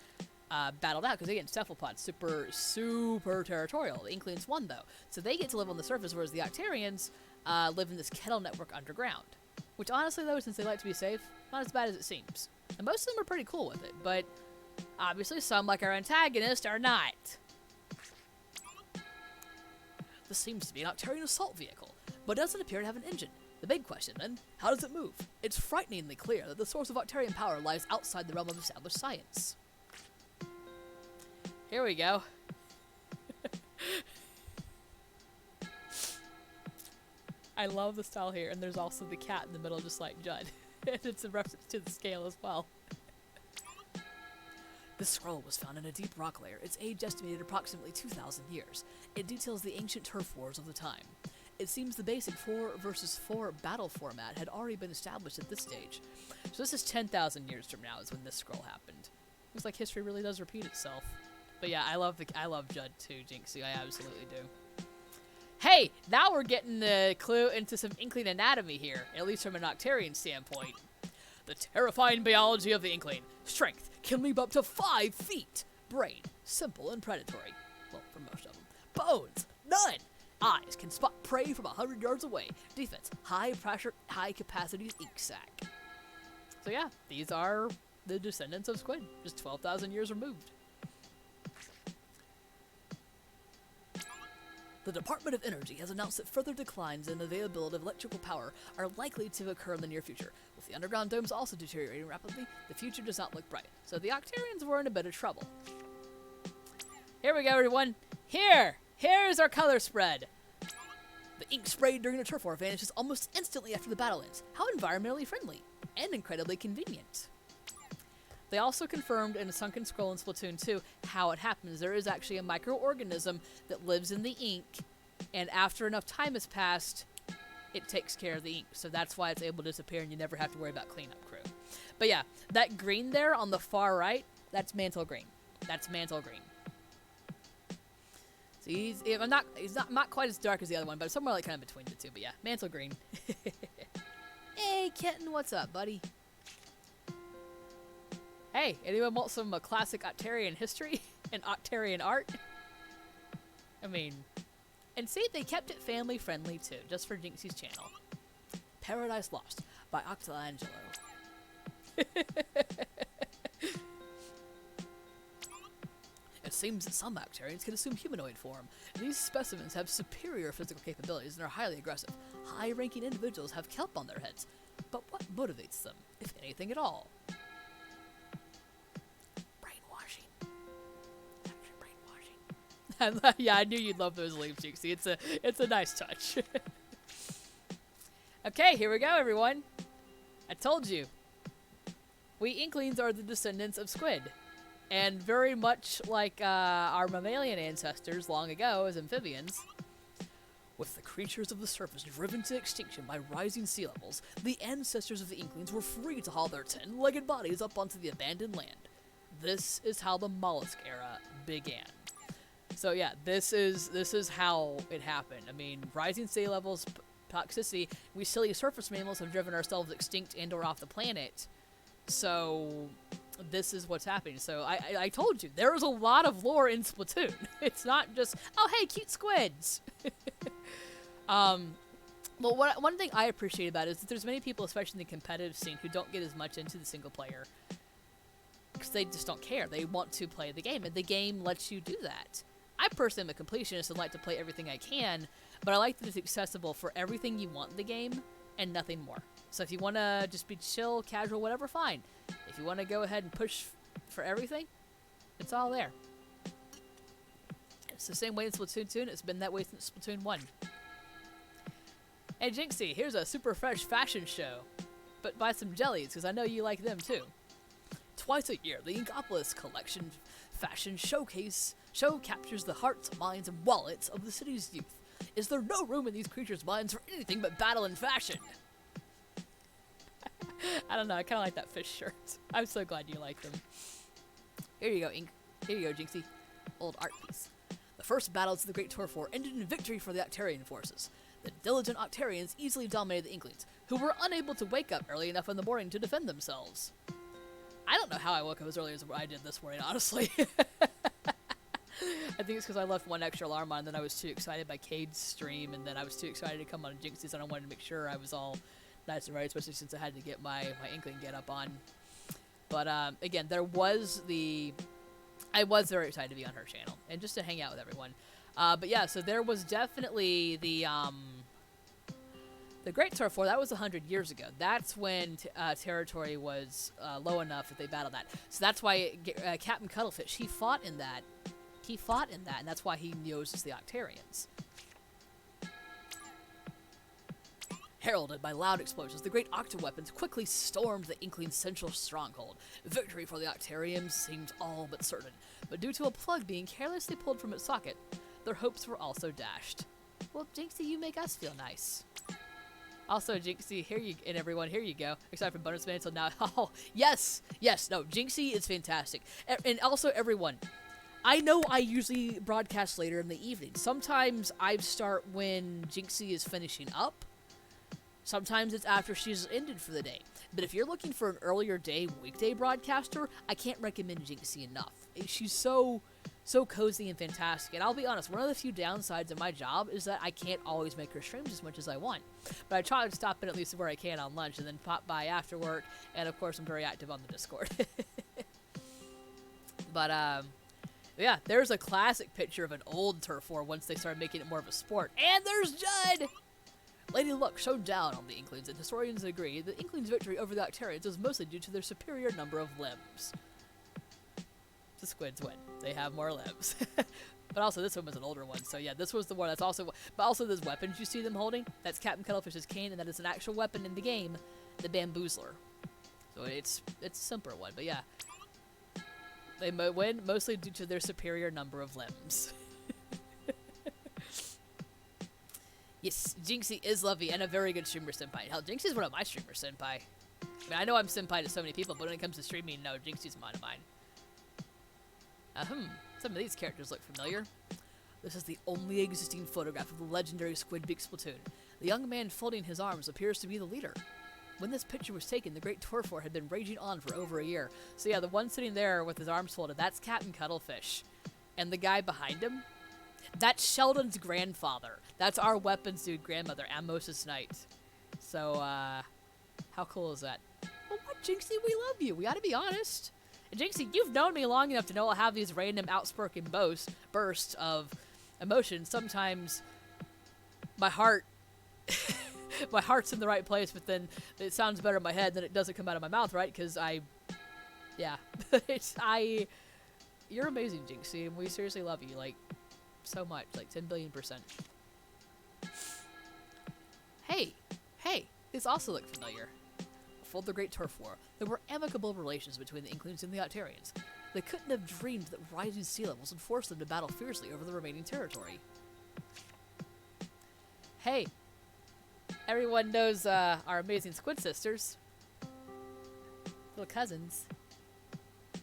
S1: battled out, because again, cephalopods, super territorial. The Inklings won, though. So they get to live on the surface, whereas the Octarians live in this kettle network underground. Which, honestly, though, since they like to be safe, not as bad as it seems. And most of them are pretty cool with it, but obviously some, like our antagonist, are not. This seems to be an Octarian assault vehicle, but doesn't appear to have an engine. The big question, then, how does it move? It's frighteningly clear that the source of Octarian power lies outside the realm of established science. Here we go. I love the style here, and there's also the cat in the middle, just like Judd. And it's a reference to the scale as well. This scroll was found in a deep rock layer. Its age estimated approximately 2,000 years. It details the ancient turf wars of the time. It seems the basic 4 versus 4 battle format had already been established at this stage. So this is 10,000 years from now is when this scroll happened. Looks like history really does repeat itself. But yeah, I love Judd too, Jynxie. I absolutely do. Hey, now we're getting a clue into some Inkling anatomy here, at least from an Octarian standpoint. The terrifying biology of the Inkling. Strength can leap up to 5 feet. Brain, simple and predatory. Well, for most of them. Bones, none. Eyes can spot prey from 100 yards away. Defense, high pressure, high capacity ink sac. So yeah, these are the descendants of Squid, just 12,000 years removed. The Department of Energy has announced that further declines in availability of electrical power are likely to occur in the near future. With the underground domes also deteriorating rapidly, the future does not look bright. So the Octarians were in a bit of trouble. Here we go, everyone. Here's our color spread. The ink sprayed during a turf war vanishes almost instantly after the battle ends. How environmentally friendly and incredibly convenient. They also confirmed in a sunken scroll in Splatoon 2 how it happens. There is actually a microorganism that lives in the ink, and after enough time has passed, it takes care of the ink. So that's why it's able to disappear, and you never have to worry about cleanup crew. But yeah, that green there on the far right, that's mantle green. That's mantle green. So he's not quite as dark as the other one, but somewhere like kind of between the two. But yeah, mantle green. Hey, kitten, what's up, buddy? Hey, anyone want some classic Octarian history and Octarian art? I mean, and see, they kept it family friendly too, just for Jynxie's channel. Paradise Lost by Octangelo. It seems that some Octarians can assume humanoid form. These specimens have superior physical capabilities and are highly aggressive. High-ranking individuals have kelp on their heads. But what motivates them, if anything at all? Brainwashing. Actually, brainwashing. Yeah, I knew you'd love those leaves, Jynxie. It's a nice touch. Okay, here we go, everyone. I told you. We Inklings are the descendants of Squid. And very much like our mammalian ancestors long ago as amphibians, with the creatures of the surface driven to extinction by rising sea levels, the ancestors of the Inklings were free to haul their 10-legged bodies up onto the abandoned land. This is how the mollusk era began. So yeah, this is how it happened. I mean, rising sea levels, toxicity, we silly surface mammals have driven ourselves extinct and or off the planet. So this is what's happening. So I told you, there is a lot of lore in Splatoon. It's not just, oh hey, cute squids. Well, one thing I appreciate about it is that there's many people, especially in the competitive scene, who don't get as much into the single player because they just don't care. They want to play the game, and the game lets you do that. I personally am a completionist and like to play everything I can, but I like that it's accessible for everything you want in the game and nothing more. So if you want to just be chill, casual, whatever, fine. If you want to go ahead and push for everything, it's all there. It's the same way in Splatoon 2, and it's been that way since Splatoon 1. Hey Jynxie, here's a super fresh fashion show. But buy some jellies, because I know you like them too. Twice a year, the Inkopolis Collection Fashion show captures the hearts, minds, and wallets of the city's youth. Is there no room in these creatures' minds for anything but battle and fashion? I don't know, I kind of like that fish shirt. I'm so glad you like them. Here you go, Ink. Here you go, Jynxie. Old art piece. The first battles of the Great Turf War ended in victory for the Octarian forces. The diligent Octarians easily dominated the Inklings, who were unable to wake up early enough in the morning to defend themselves. I don't know how I woke up as early as I did this morning, honestly. I think it's because I left one extra alarm on, and then I was too excited by Cade's stream, and then I was too excited to come on Jynxie's, and I wanted to make sure I was all nice and ready, especially since I had to get my Inkling get up on. But again, I was very excited to be on her channel, and just to hang out with everyone. But yeah, so there was definitely the Great Turf War. That was 100 years ago. That's when territory was low enough that they battled that. So that's why Captain Cuttlefish, he fought in that, and that's why he knows it's the Octarians. Heralded by loud explosions, the great octa-weapons quickly stormed the Inkling's central stronghold. Victory for the Octarians seemed all but certain, but due to a plug being carelessly pulled from its socket, their hopes were also dashed. Well, Jynxie, you make us feel nice. Also, Jynxie, and everyone, here you go. Except for bonus minutes, so now, oh, yes, no, Jynxie is fantastic. And also, everyone, I know I usually broadcast later in the evening. Sometimes I start when Jynxie is finishing up. Sometimes it's after she's ended for the day. But if you're looking for an earlier day weekday broadcaster, I can't recommend Jynxie enough. She's so cozy and fantastic. And I'll be honest, one of the few downsides of my job is that I can't always make her streams as much as I want. But I try to stop in at least where I can on lunch and then pop by after work. And of course, I'm very active on the Discord. But yeah, there's a classic picture of an old turf war once they started making it more of a sport. And there's Judd! Lady Luck showed down on the Inklings, and historians agree that Inkling's victory over the Octarians was mostly due to their superior number of limbs. The squids win. They have more limbs. But also, this one was an older one, so yeah, this was the one that's also... But also, those weapons you see them holding, that's Captain Cuttlefish's cane, and that is an actual weapon in the game, the Bamboozler. So it's a simpler one, but yeah. They win mostly due to their superior number of limbs. Yes, Jynxie is lovely and a very good streamer senpai. Hell, Jynxie is one of my streamer senpai. I mean, I know I'm senpai to so many people, but when it comes to streaming, no, Jynxie's one of mine. Some of these characters look familiar. This is the only existing photograph of the legendary Squid Beak Splatoon. The young man folding his arms appears to be the leader. When this picture was taken, the Great Turf War had been raging on for over a year. So yeah, the one sitting there with his arms folded, that's Captain Cuttlefish. And the guy behind him, that's Sheldon's grandfather. That's our weapons dude grandmother, Amos's Knight. So, how cool is that? Well, what, Jynxie? We love you. We gotta be honest. And Jynxie, you've known me long enough to know I'll have these random outspoken bursts of emotion. Sometimes my heart... my heart's in the right place, but then it sounds better in my head than it doesn't come out of my mouth, right? Because yeah. You're amazing, Jynxie, and we seriously love you, like, so much, like 10 billion%. Hey, these also look familiar. Before the Great Turf War, there were amicable relations between the Inklings and the Octarians. They couldn't have dreamed that rising sea levels would force them to battle fiercely over the remaining territory. Hey, everyone knows our amazing squid sisters. Little cousins.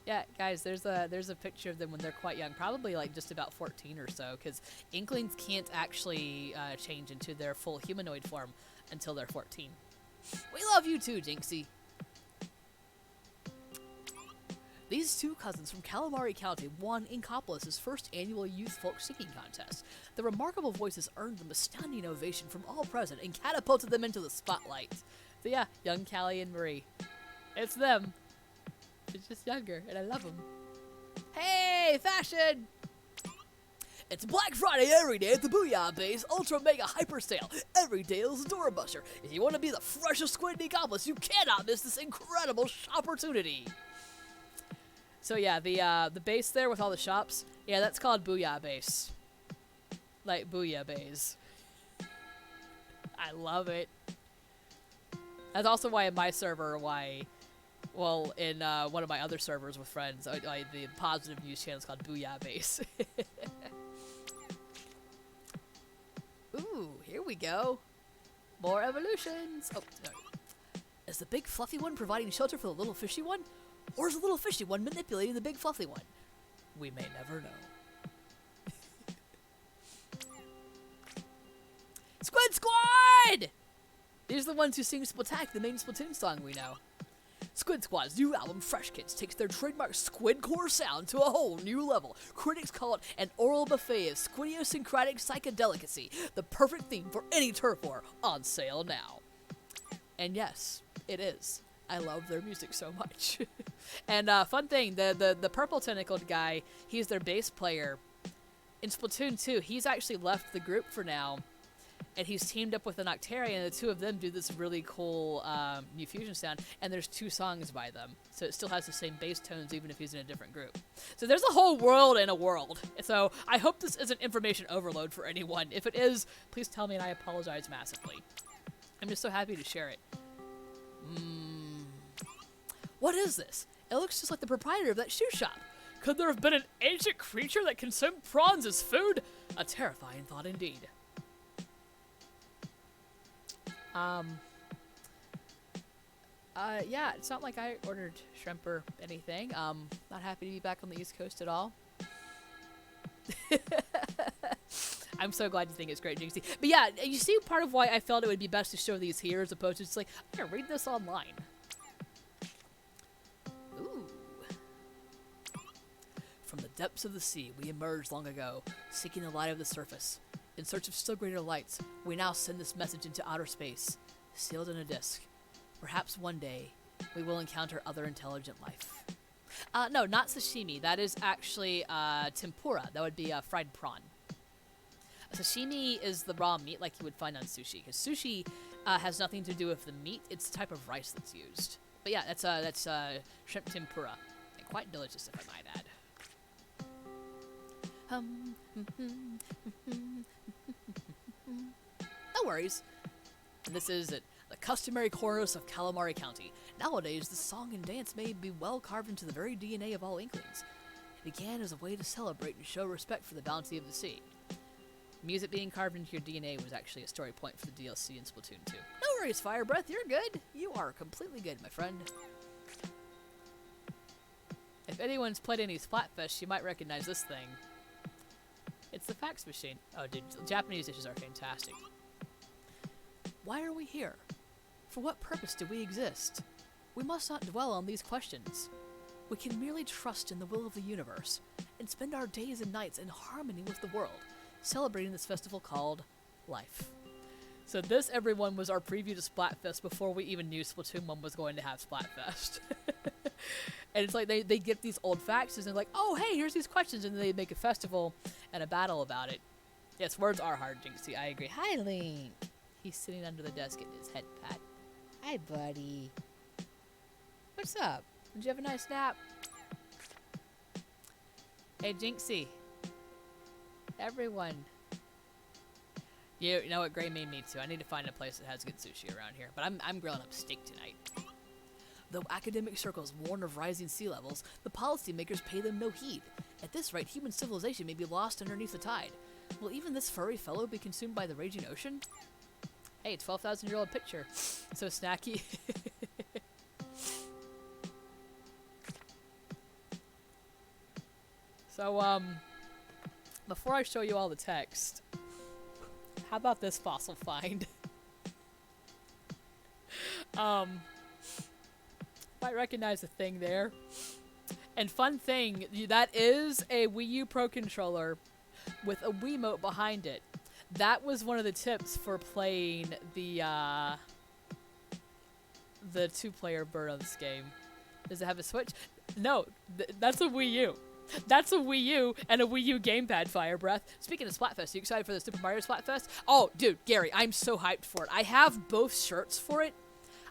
S1: Yeah, guys, there's a picture of them when they're quite young, probably like just about 14 or so, because Inklings can't actually change into their full humanoid form until they're 14. We love you too, Jynxie. These two cousins from Calamari County won Inkopolis' first annual youth folk singing contest. Their remarkable voices earned them a standing ovation from all present and catapulted them into the spotlight. So yeah, young Callie and Marie. It's them. It's just younger, and I love them. Hey, fashion! It's Black Friday every day at the Booyah Bay's Ultra Mega Hyper Sale. Every day is a doorbuster. If you want to be the freshest squid in Inkopolis, you cannot miss this incredible opportunity. So yeah, the base there with all the shops, yeah, that's called Booyah Base. Like Booyah Bays. I love it. That's also why in my server, well, in one of my other servers with friends, the positive news channel is called Booyah Base. Ooh, here we go. More evolutions. Oh, sorry. Is the big fluffy one providing shelter for the little fishy one? Or is the little fishy one manipulating the big fluffy one? We may never know. Squid Squad! These are the ones who sing Splatak, the main Splatoon song we know. Squid Squad's new album, Fresh Kids, takes their trademark squidcore sound to a whole new level. Critics call it an oral buffet of squidiosyncratic psychedelicacy, the perfect theme for any turf war, on sale now. And yes, it is. I love their music so much. And fun thing, the purple tentacled guy, he's their bass player. In Splatoon 2, he's actually left the group for now, and he's teamed up with an Octarian, and the two of them do this really cool new fusion sound, and there's 2 songs by them, so it still has the same bass tones even if he's in a different group. So there's a whole world in a world. So I hope this isn't information overload for anyone. If it is, please tell me, and I apologize massively. I'm just so happy to share it. What is this? It looks just like the proprietor of that shoe shop. Could there have been an ancient creature that consumed prawns as food? A terrifying thought indeed. Yeah, it's not like I ordered shrimp or anything. Not happy to be back on the East Coast at all. I'm so glad you think it's great, Jynxie. But yeah, you see part of why I felt it would be best to show these here as opposed to just like, I'm gonna read this online. Ooh. From the depths of the sea, we emerged long ago, seeking the light of the surface. In search of still greater lights, we now send this message into outer space, sealed in a disk. Perhaps one day, we will encounter other intelligent life. No, not sashimi. That is actually tempura. That would be fried prawn. Sashimi is the raw meat like you would find on sushi, because sushi has nothing to do with the meat. It's the type of rice that's used. But yeah, that's shrimp tempura. And quite delicious, if I might add. No worries. And this is it, the customary chorus of Calamari County. Nowadays, the song and dance may be well carved into the very DNA of all Inklings. It began as a way to celebrate and show respect for the bounty of the sea. Music being carved into your DNA was actually a story point for the DLC in Splatoon 2. No worries, Fire Breath, you're good. You are completely good, my friend. If anyone's played any Splatfest, you might recognize this thing. It's the fax machine. Oh, dude, Japanese dishes are fantastic. Why are we here? For what purpose do we exist? We must not dwell on these questions. We can merely trust in the will of the universe and spend our days and nights in harmony with the world, celebrating this festival called life. So this, everyone, was our preview to Splatfest before we even knew Splatoon 1 was going to have Splatfest. And it's like they get these old faxes and they're like, oh, hey, here's these questions, and then they make a festival and a battle about it. Yes, words are hard, Jynxie. I agree. Hi, Link. He's sitting under the desk getting his head pat. Hi, buddy. What's up? Did you have a nice nap? Hey, Jynxie. Everyone. You know what? Gray made me too. I need to find a place that has good sushi around here. But I'm grilling up steak tonight. Though academic circles warn of rising sea levels, the policymakers pay them no heed. At this rate, human civilization may be lost underneath the tide. Will even this furry fellow be consumed by the raging ocean? Hey, 12,000-year-old picture. So snacky. So, before I show you all the text, how about this fossil find? Might recognize the thing there. And fun thing, that is a Wii U Pro controller with a Wiimote behind it. That was one of the tips for playing the 2-player bird on this game. Does it have a Switch? No, that's a Wii U. That's a Wii U and a Wii U gamepad, Fire Breath. Speaking of Splatfest, you excited for the Super Mario Splatfest? Oh, dude, Gary, I'm so hyped for it. I have both shirts for it.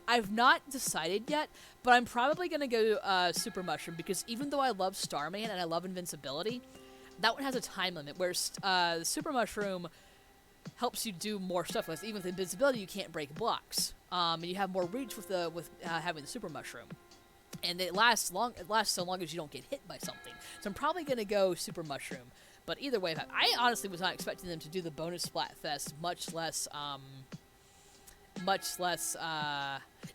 S1: I've not decided yet, but I'm probably going to go Super Mushroom, because even though I love Starman and I love Invincibility, that one has a time limit, whereas the Super Mushroom helps you do more stuff. Like, even with Invincibility, you can't break blocks. And you have more reach with having the Super Mushroom. And it lasts so long as you don't get hit by something. So I'm probably going to go Super Mushroom. But either way, I honestly was not expecting them to do the bonus Splatfest, much less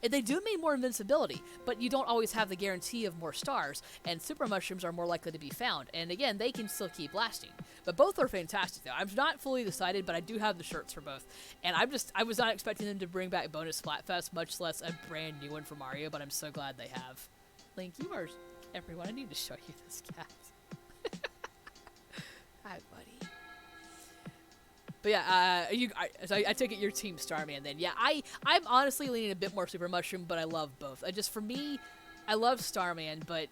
S1: And they do mean more invincibility, but you don't always have the guarantee of more stars, and super mushrooms are more likely to be found. And again, they can still keep lasting. But both are fantastic, though. I'm not fully decided, but I do have the shirts for both. And I was not expecting them to bring back bonus Splatfest, much less a brand new one for Mario, but I'm so glad they have. Link, you are... Everyone, I need to show you this cat. Hi, buddy. But yeah, I take it your Team Starman then. Yeah, I'm honestly leaning a bit more Super Mushroom, but I love both. For me, I love Starman, but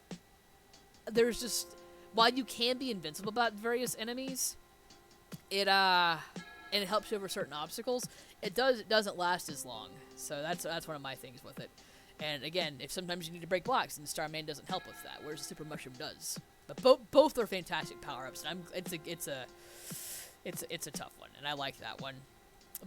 S1: there's just, while you can be invincible about various enemies, and it helps you over certain obstacles, it doesn't last as long. So that's one of my things with it. And again, if sometimes you need to break blocks, and Starman doesn't help with that, whereas the Super Mushroom does. But both are fantastic power-ups, and it's a tough one, and I like that one.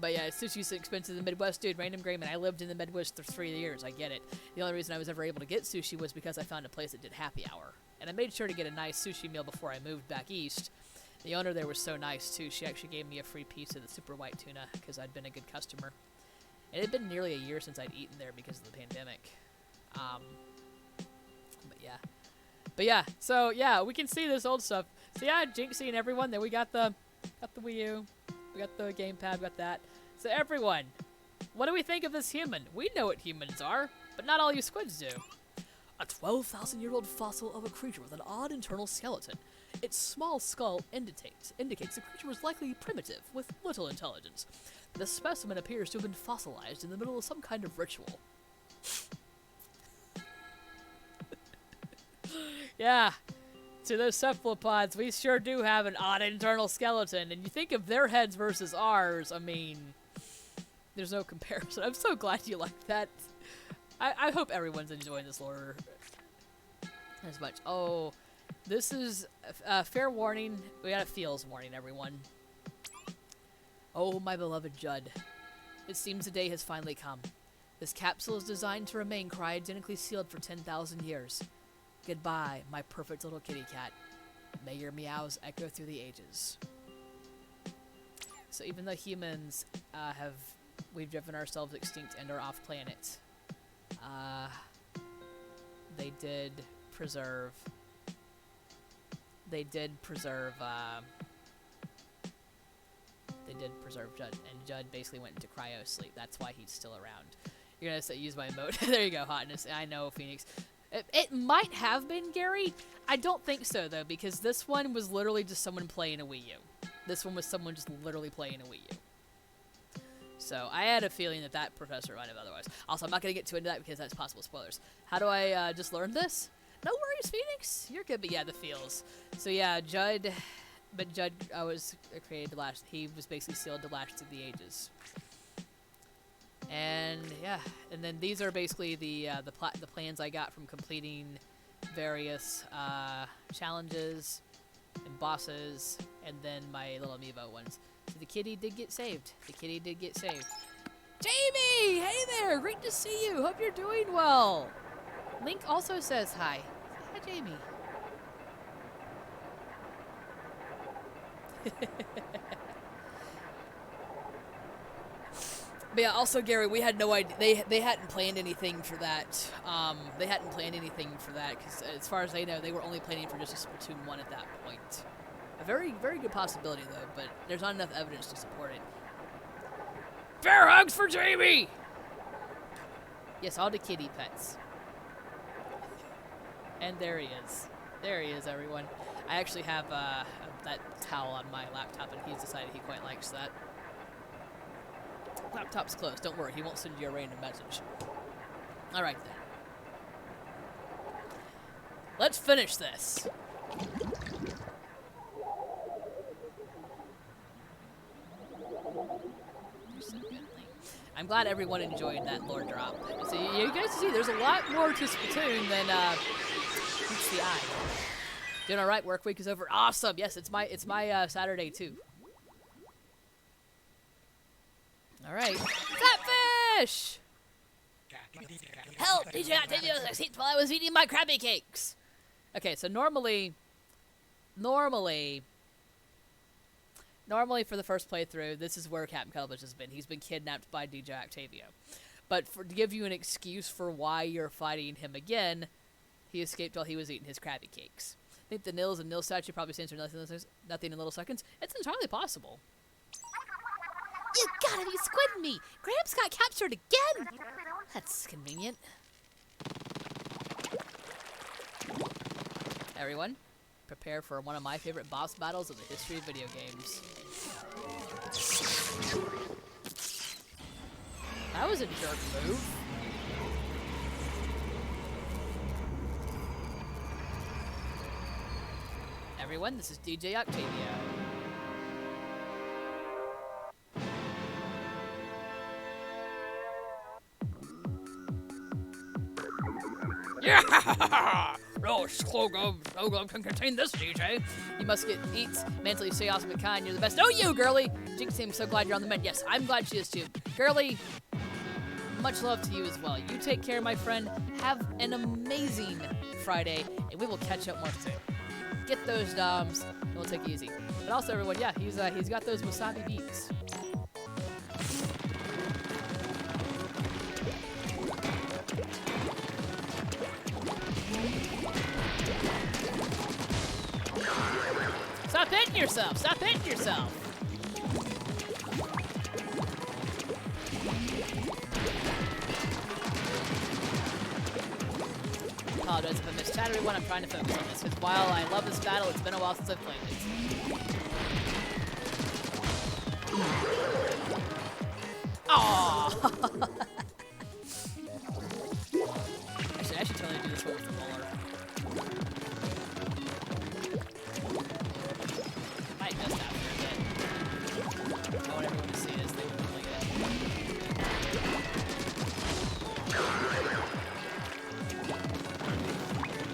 S1: But yeah, sushi's expensive in the Midwest, dude. Random Grayman, I lived in the Midwest for 3 years. I get it. The only reason I was ever able to get sushi was because I found a place that did happy hour. And I made sure to get a nice sushi meal before I moved back east. The owner there was so nice, too. She actually gave me a free piece of the super white tuna because I'd been a good customer. It had been nearly a year since I'd eaten there because of the pandemic. But yeah, so yeah, we can see this old stuff. So yeah, Jynxie and everyone, then we got the Wii U, we got the gamepad, we got that. So everyone, what do we think of this human? We know what humans are, but not all you squids do. A 12,000-year-old fossil of a creature with an odd internal skeleton. Its small skull indicates the creature was likely primitive, with little intelligence. The specimen appears to have been fossilized in the middle of some kind of ritual. Yeah, to those cephalopods, we sure do have an odd internal skeleton, and you think of their heads versus ours, I mean, there's no comparison. I'm so glad you like that. I hope everyone's enjoying this lore as much. Oh, this is a fair warning. We got a feels warning, everyone. Oh, my beloved Judd. It seems the day has finally come. This capsule is designed to remain cryogenically sealed for 10,000 years. Goodbye, my perfect little kitty cat. May your meows echo through the ages. So even though humans we've driven ourselves extinct and are off planet, they did preserve Judd, and Judd basically went into cryo sleep. That's why he's still around. You're gonna say use my emote. There you go, hotness. I know, Phoenix. It might have been Gary. I don't think so, though, because this one was literally just someone playing a Wii U. This one was someone just literally playing a Wii U. So I had a feeling that professor might have otherwise. Also, I'm not going to get too into that because that's possible spoilers. How do I just learn this? No worries, Phoenix. You're good, but yeah, the feels. So yeah, Judd was created to last. He was basically sealed to last through the ages. And yeah, and then these are basically the plans I got from completing various challenges and bosses, and then my little amiibo ones. So the kitty did get saved. Jamie, hey there, great to see you. Hope you're doing well. Link also says hi. Hi, Jamie. But yeah, also Gary, we had no idea. They hadn't planned anything for that. Because as far as they know, they were only planning for just a Splatoon 1 at that point. A very, very good possibility though, but there's not enough evidence to support it. Bear hugs for Jamie. Yes, all the kitty pets. And there he is. There he is, everyone. I actually have that towel on my laptop, and he's decided he quite likes that. Laptop's closed. Don't worry, he won't send you a random message. Alright then. Let's finish this. I'm glad everyone enjoyed that lore drop. So you guys see, there's a lot more to Splatoon than meets the eye. Doing all right. Work week is over. Awesome. Yes, it's my Saturday too. All right. Flatfish. Help! DJ Octavio escaped while I was eating my Krabby Cakes. Okay, so normally for the first playthrough, this is where Captain Cuttlefish has been. He's been kidnapped by DJ Octavio. But to give you an excuse for why you're fighting him again, he escaped while he was eating his Krabby Cakes. I think the Nils and Nil statue probably stands for nothing in little seconds. It's entirely possible. You gotta be squidding me! Gramps got captured again! That's convenient. Everyone, prepare for one of my favorite boss battles of the history of video games. That was a jerk move. Everyone, this is DJ Octavia. Yeah! No slogan can contain this, DJ. You must eat mentally, stay awesome and kind. You're the best. Oh, you, girly! Jynxie, I'm so glad you're on the mend. Yes, I'm glad she is too. Girly, much love to you as well. You take care, my friend. Have an amazing Friday, and we will catch up more soon. Get those DOMs, and we'll take it easy. But also, everyone, yeah, he's got those wasabi beats. Stop hitting yourself! Stop hitting yourself! I apologize if I missed chat, everyone. I'm trying to focus on this, because while I love this battle, it's been a while since I've played it. Aww! Actually, I should totally do this one with the bowler. Might miss that for a bit. I want everyone to see this. They would really good.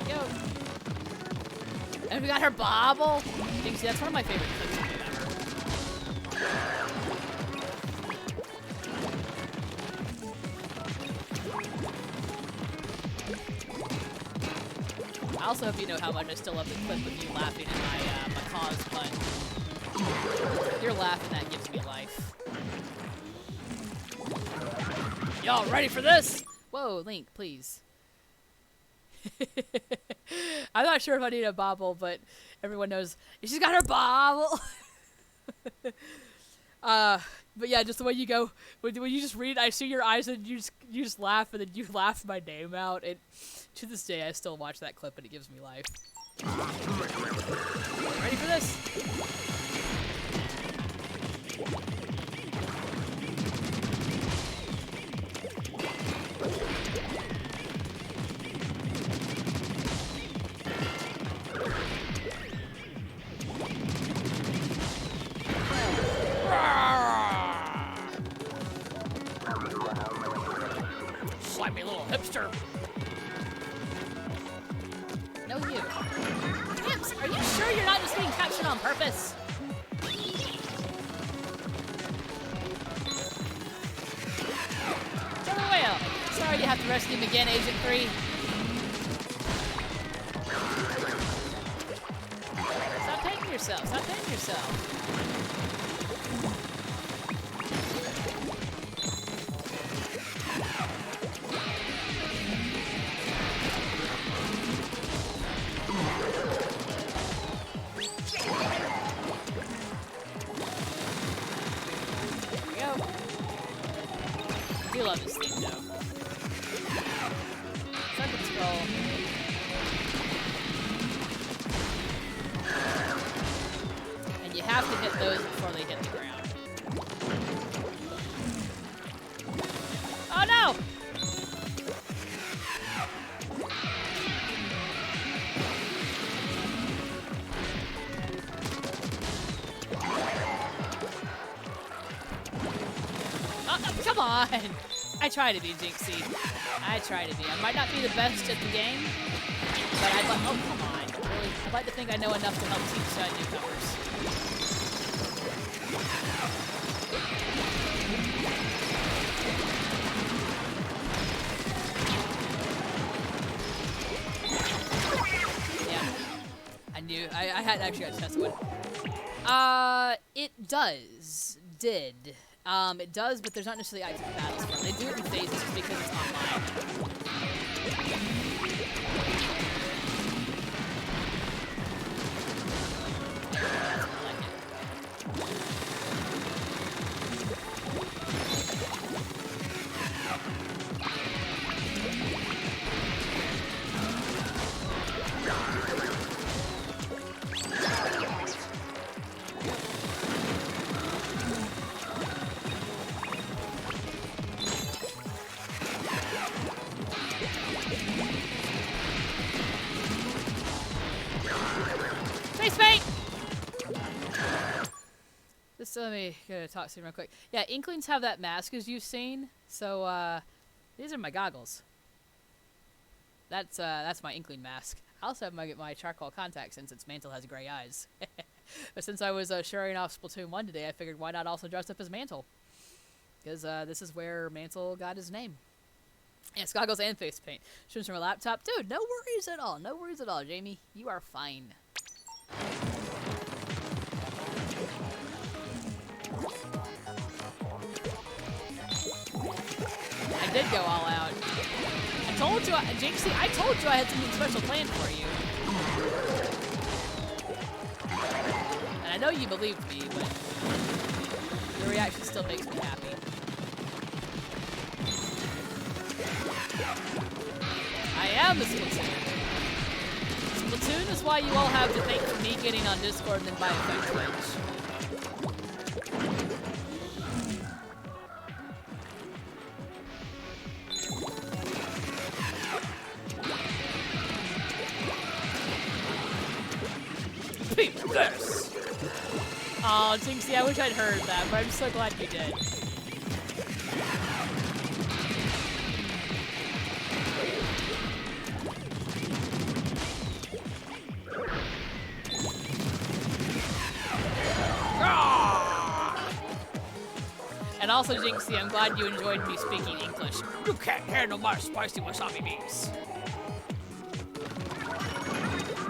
S1: Yo. And we got her bobble. Jynxie, that's one of my favorite clips of you ever. I also hope you know how much I still love the clip of you laughing at my cause pun. Your laughing, that gives me life. Y'all ready for this? Whoa, Link, please. I'm not sure if I need a bobble, but everyone knows she's got her bobble. But yeah, just the way you go when you just read, I see your eyes and you just laugh, and then you laugh my name out. And to this day, I still watch that clip, and it gives me life. Ready for this? Slimy little hipster. No, you. Camps, are you sure you're not just getting captured on purpose? Killer Whale. Sorry you have to rescue him again, Agent 3. Stop hitting yourself. Stop hitting yourself. I love this theme, though. Second scroll. And you have to hit those before they hit the ground. Oh no! Oh, come on! I try to be, Jynxie. I try to be. I might not be the best at the game, but I'd like. Oh, come on. Really? I'd like to think I know enough to help teach newcomers. Yeah. I knew. I had actually got to test one. It did. It does, but there's not necessarily active battles for it. They do it in phases just because it's online. Let me go to talk to him real quick. Yeah, Inklings have that mask as you've seen. So these are my goggles. That's my Inkling mask. I also have my charcoal contacts since its Mantle has gray eyes. But since I was showing off Splatoon 1 today, I figured why not also dress up as Mantle? Because this is where Mantle got his name. Yes, goggles and face paint. Streams from a laptop. Dude, no worries at all. No worries at all, Jamie. You are fine. I did go all out. I told you, Jynxie, I told you I had something special planned for you. And I know you believed me, but your reaction still makes me happy. I am the Splatoon. Splatoon is why you all have to thank for me getting on Discord and then by effect Twitch. This. Oh, Jynxie, I wish I'd heard that, but I'm so glad you did. And also, Jynxie, I'm glad you enjoyed me speaking English. You can't handle my spicy wasabi beans.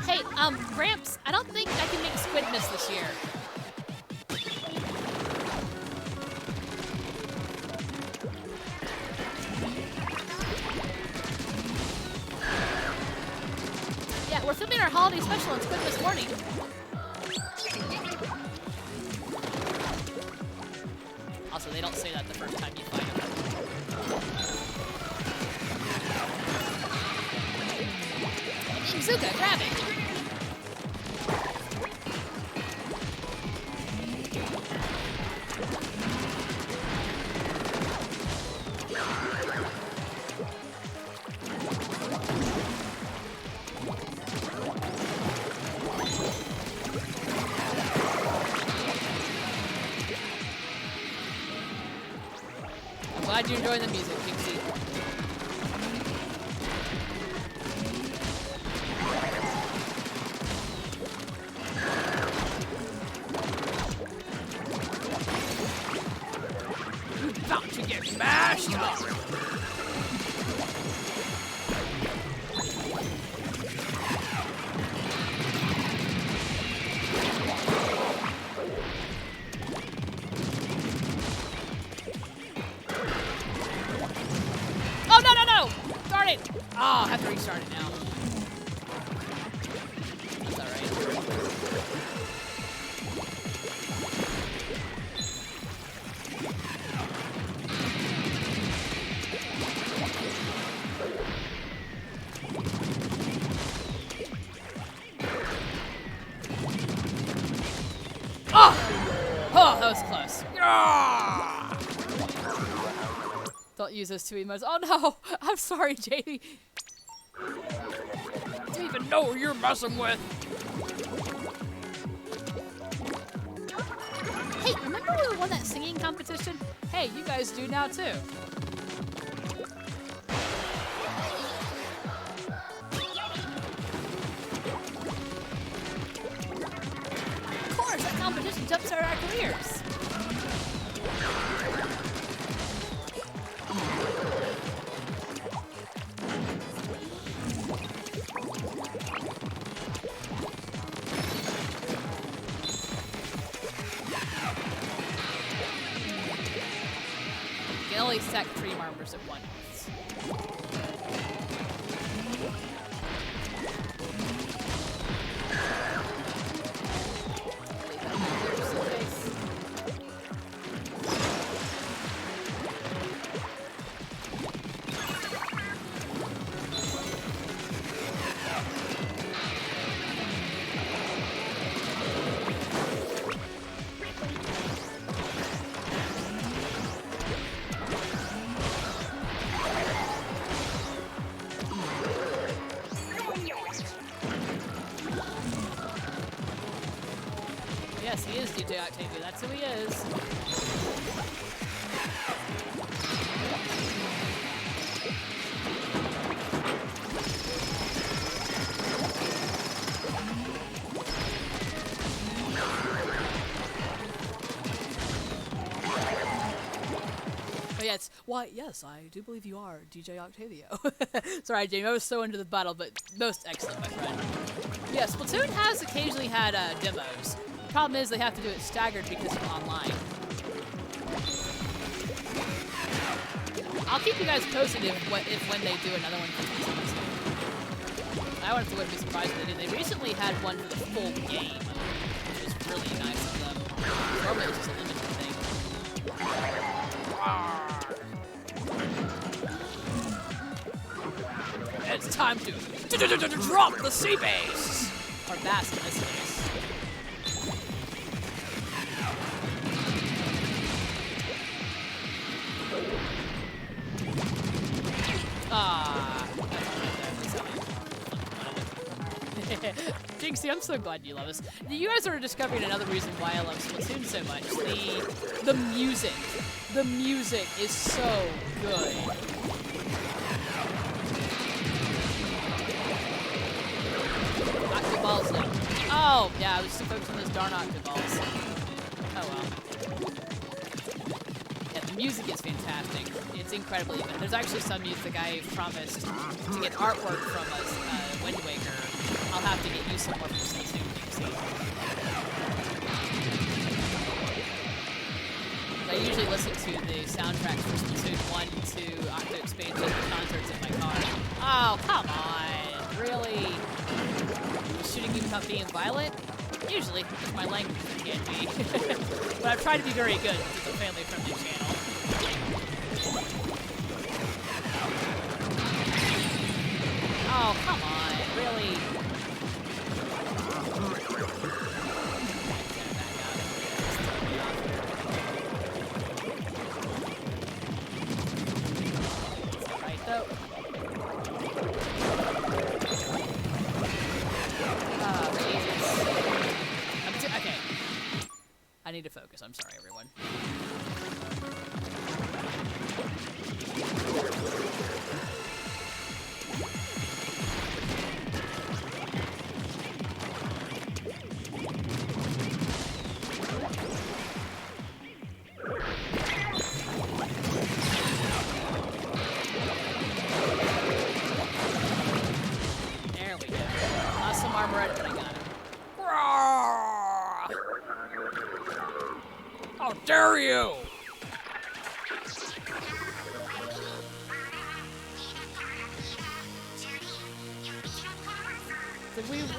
S1: Hey, Gramps, I don't think I can make Squidmas this year. Yeah, we're filming our holiday special on Squidmas morning. Also, they don't say that the first time you fight them. Zuka, grab it! I'm glad you're enjoying the music, Jynxie. About to get mashed up! Oh, no, no, no! Darn it! Oh, I have to restart it now. That's alright. Oh, that was close. Don't use those two emotes. Oh no! I'm sorry, JD. Do you even know who you're messing with? Hey, remember when we won that singing competition? Hey, you guys do now too. Of course, that competition jumpstarted our careers. place stack 3 armors at once. Yes, he is DJ Octavia. That's who he is. But yeah, it's why. Yes, I do believe you are DJ Octavio. Sorry, Jamie. I was so into the battle, but most excellent, my friend. Yeah, Splatoon has occasionally had demos. Problem is they have to do it staggered because of online. I'll keep you guys posted if when they do another one for Splatoon. I wouldn't be surprised if they did. They recently had one for the full game, which was really nice of them. Normally it was just a limited thing. It's time to drop the sea base! Or bass in this case. Jynxie, I'm so glad you love us. You guys are discovering another reason why I love Splatoon so much. The music. The music is so good. Octoballs now. Oh, yeah, I was just focused on those darn Octoballs. Oh well. Yeah, the music is fantastic. It's incredibly good. There's actually some music I promised to get artwork from us, Wind Waker. I'll have to get you some more from Splatoon, Jynxie. I usually listen to the soundtracks for Splatoon 1 to Octo Expansion concerts in my car. Oh, come on. Really? Shooting you without being violent? Usually, it's my language that can be. But I've tried to be very good. It's a family-friendly channel. Oh, come on. Really? Right, though. Okay. I need to focus. I'm sorry, everyone. There we go. Lost some armor, but I got it. How dare you!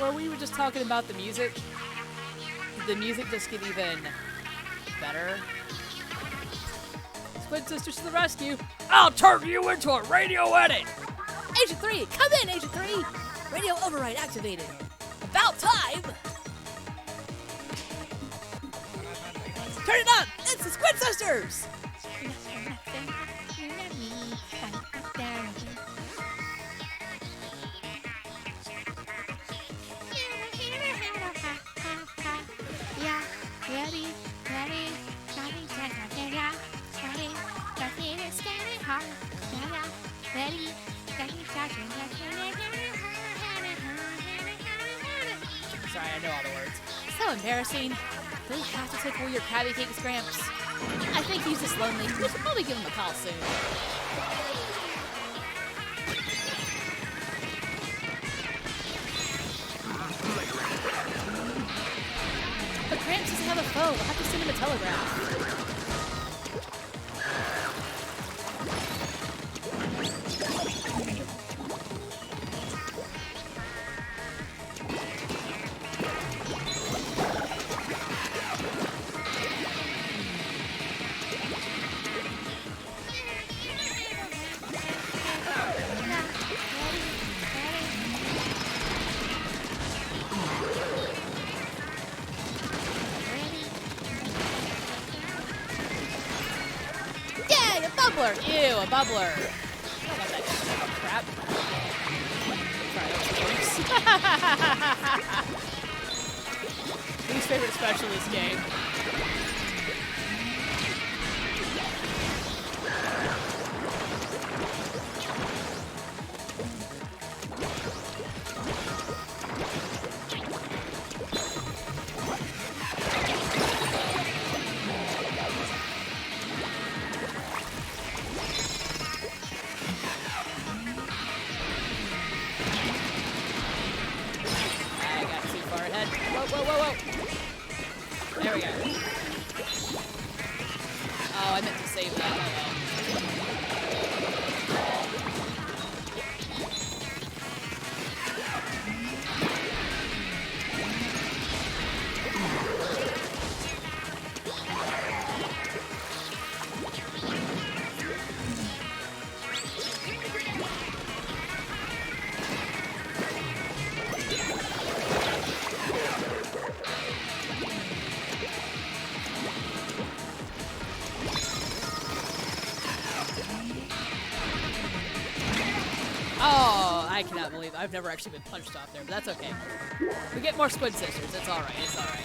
S1: Were we just talking about the music? Did the music just get even better? Squid Sisters to the rescue! I'll turn you into a radio edit! Agent 3! Come in, Agent 3! Radio override activated. About time! Turn it up! It's the Squid Sisters! Sorry, I know all the words. So embarrassing. Do we have to take away your crabby cakes, Gramps? I think he's just lonely. We should probably give him a call soon. But Gramps doesn't have a phone. We'll have to send him a telegram. bubbler. Ew, a bubbler. I don't want that crap. Least favorite special in this game. Whoa. There we go. Oh, I meant to save that. Oh, well. Oh, I cannot believe I've never actually been punched off there, but that's okay. We get more squid sisters. It's all right. It's all right.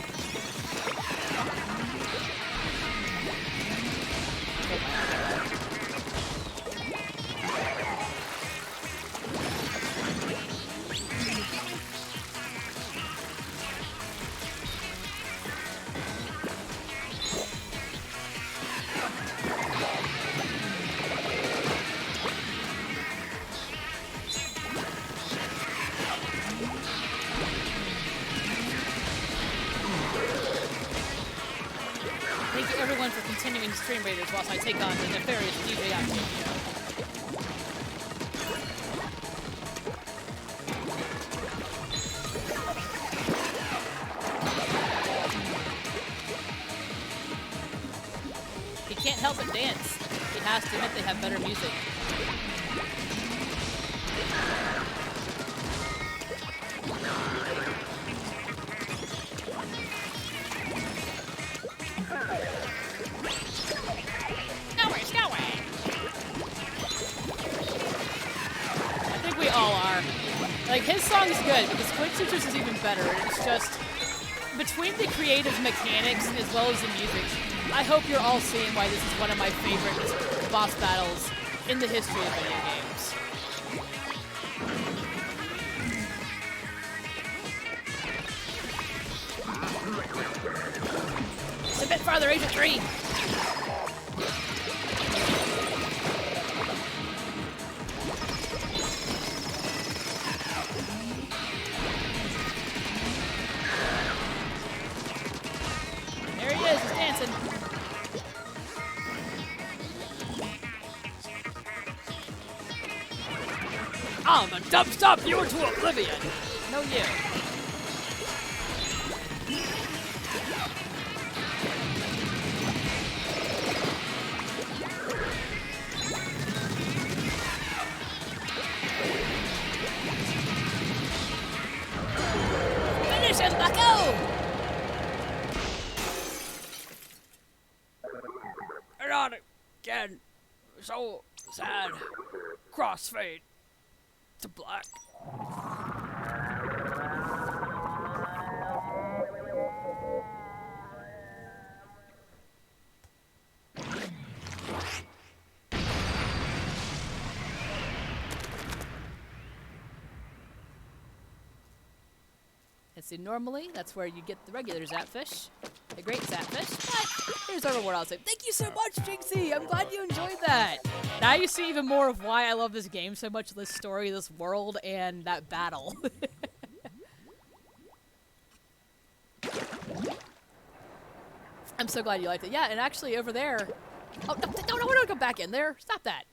S1: Thank you everyone for continuing Stream Raiders whilst I take on the nefarious DJ Octavio. He can't help but dance. He has to admit they have better music. All are. Like, his song is good, but the Squid Sisters is even better. It's just, between the creative mechanics as well as the music, I hope you're all seeing why this is one of my favorite boss battles in the history of video games. It's a bit farther, Agent 3! I'm a dub-stop you to oblivion! No, you. Finish him, bucko! And on again. So sad. Crossfade. To black. And see, normally that's where you get the regular Zapfish, the great Zapfish, but here's our reward. I'll say, thank you so much, Jynxie! I'm glad you enjoyed that! Now you see even more of why I love this game so much, this story, this world, and that battle. I'm so glad you liked it. Yeah, and actually over there... Oh, no, don't go back in there! Stop that!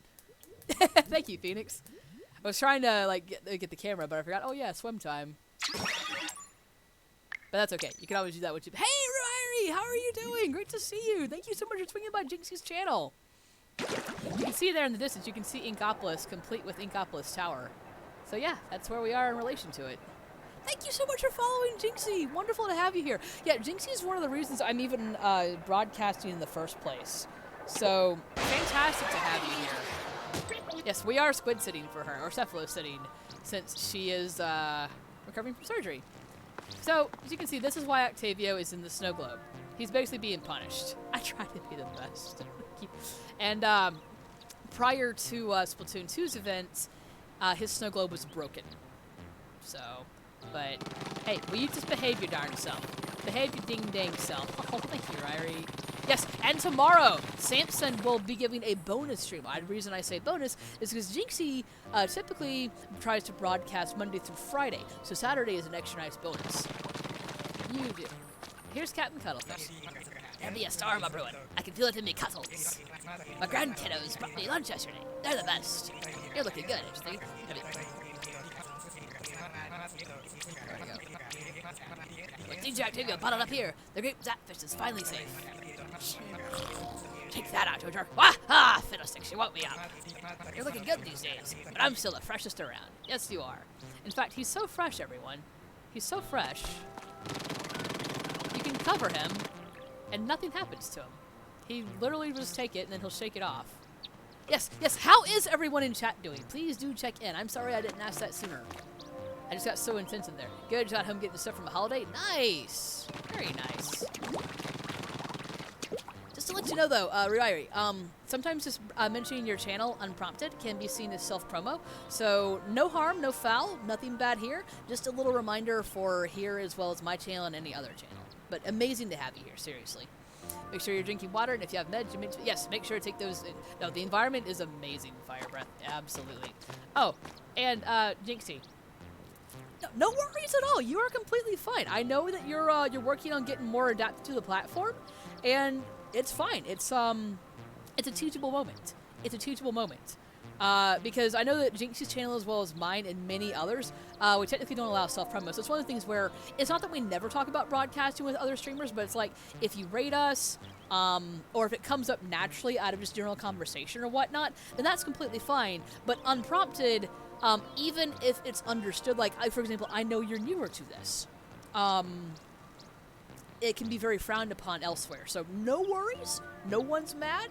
S1: Thank you, Phoenix. I was trying to, like, get the camera, but I forgot. Oh, yeah, swim time. But that's okay. You can always do that with you. Hey, Ruari! How are you doing? Great to see you. Thank you so much for swinging by Jynxie's channel. You can see there in the distance, you can see Inkopolis, complete with Inkopolis Tower. So yeah, that's where we are in relation to it. Thank you so much for following Jynxie. Wonderful to have you here. Yeah, Jynxie is one of the reasons I'm even broadcasting in the first place. So, fantastic to have you here. Yes, we are squid sitting for her, or CephaloSitting, since she is recovering from surgery. So, as you can see, this is why Octavio is in the snow globe. He's basically being punished. I try to be the best. And prior to Splatoon 2's event, his snow globe was broken. So, but hey, will you just behave your darn self? Behave your ding-dang self. Oh, thank you, Ryrie. Yes, and tomorrow, Samson will be giving a bonus stream. The reason I say bonus is because Jynxie typically tries to broadcast Monday through Friday, so Saturday is an extra nice bonus. You do. Here's Captain Cuttlefish. There'll be a storm a brewing. I can feel it in me cuttles. My grandkiddos brought me lunch yesterday. They're the best. You're looking good, interesting. There we go. With DJ Octavio bottled up here, the great Zapfish is finally safe. Take that out, Jojo. Ah, fiddlesticks, you woke me up. You're looking good these days, but I'm still the freshest around. Yes, you are. In fact, he's so fresh, everyone. He's so fresh. You can cover him, and nothing happens to him. He literally just take it, and then he'll shake it off. Yes, yes, how is everyone in chat doing? Please do check in. I'm sorry I didn't ask that sooner. I just got so intense in there. Good, got home getting stuff from the holiday. Nice! Very nice. Just to let you know, though, Ryrie, sometimes just mentioning your channel unprompted can be seen as self-promo. So, no harm, no foul, nothing bad here. Just a little reminder for here as well as my channel and any other channel. But amazing to have you here, seriously. Make sure you're drinking water, and if you have meds, yes, make sure to take those. No, the environment is amazing, Fire Breath, absolutely. Oh, and Jynxie. No worries at all. You are completely fine. I know that you're working on getting more adapted to the platform, and it's fine. It's a teachable moment. It's a teachable moment. Because I know that Jynxie's channel as well as mine and many others, we technically don't allow self-promo. So it's one of the things where it's not that we never talk about broadcasting with other streamers, but it's like if you rate us, or if it comes up naturally out of just general conversation or whatnot, then that's completely fine. But unprompted, even if it's understood, like, for example, I know you're newer to this. It can be very frowned upon elsewhere. So no worries. No one's mad.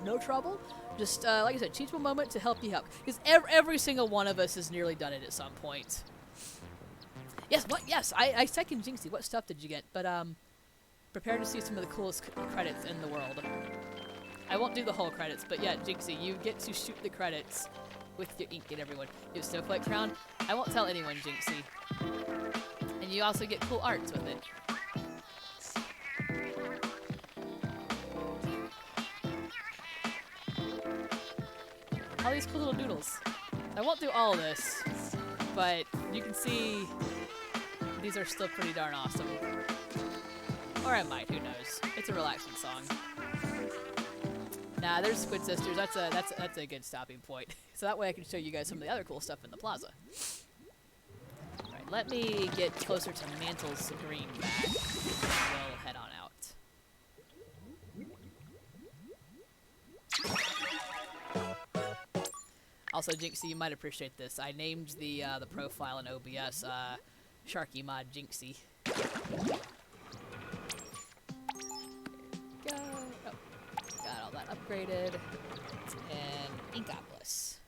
S1: No trouble. Just, like I said, teachable moment to help you help. Because every single one of us has nearly done it at some point. Yes, what? Yes, I second Jynxie. What stuff did you get? But, prepare to see some of the coolest credits in the world. I won't do the whole credits, but yeah, Jynxie, you get to shoot the credits with your ink and everyone. You have Snowflake Crown. I won't tell anyone, Jynxie. And you also get cool arts with it. All these cool little doodles. I won't do all of this, but you can see these are still pretty darn awesome. Or I might, who knows. It's a relaxing song. Nah, there's Squid Sisters. That's a good stopping point. So that way I can show you guys some of the other cool stuff in the plaza. Alright, let me get closer to Mantle's green back. We'll head on out. Also, Jynxie, you might appreciate this. I named the profile in OBS Sharky Mod Jynxie. Go. Oh, got all that upgraded. And Inkopolis.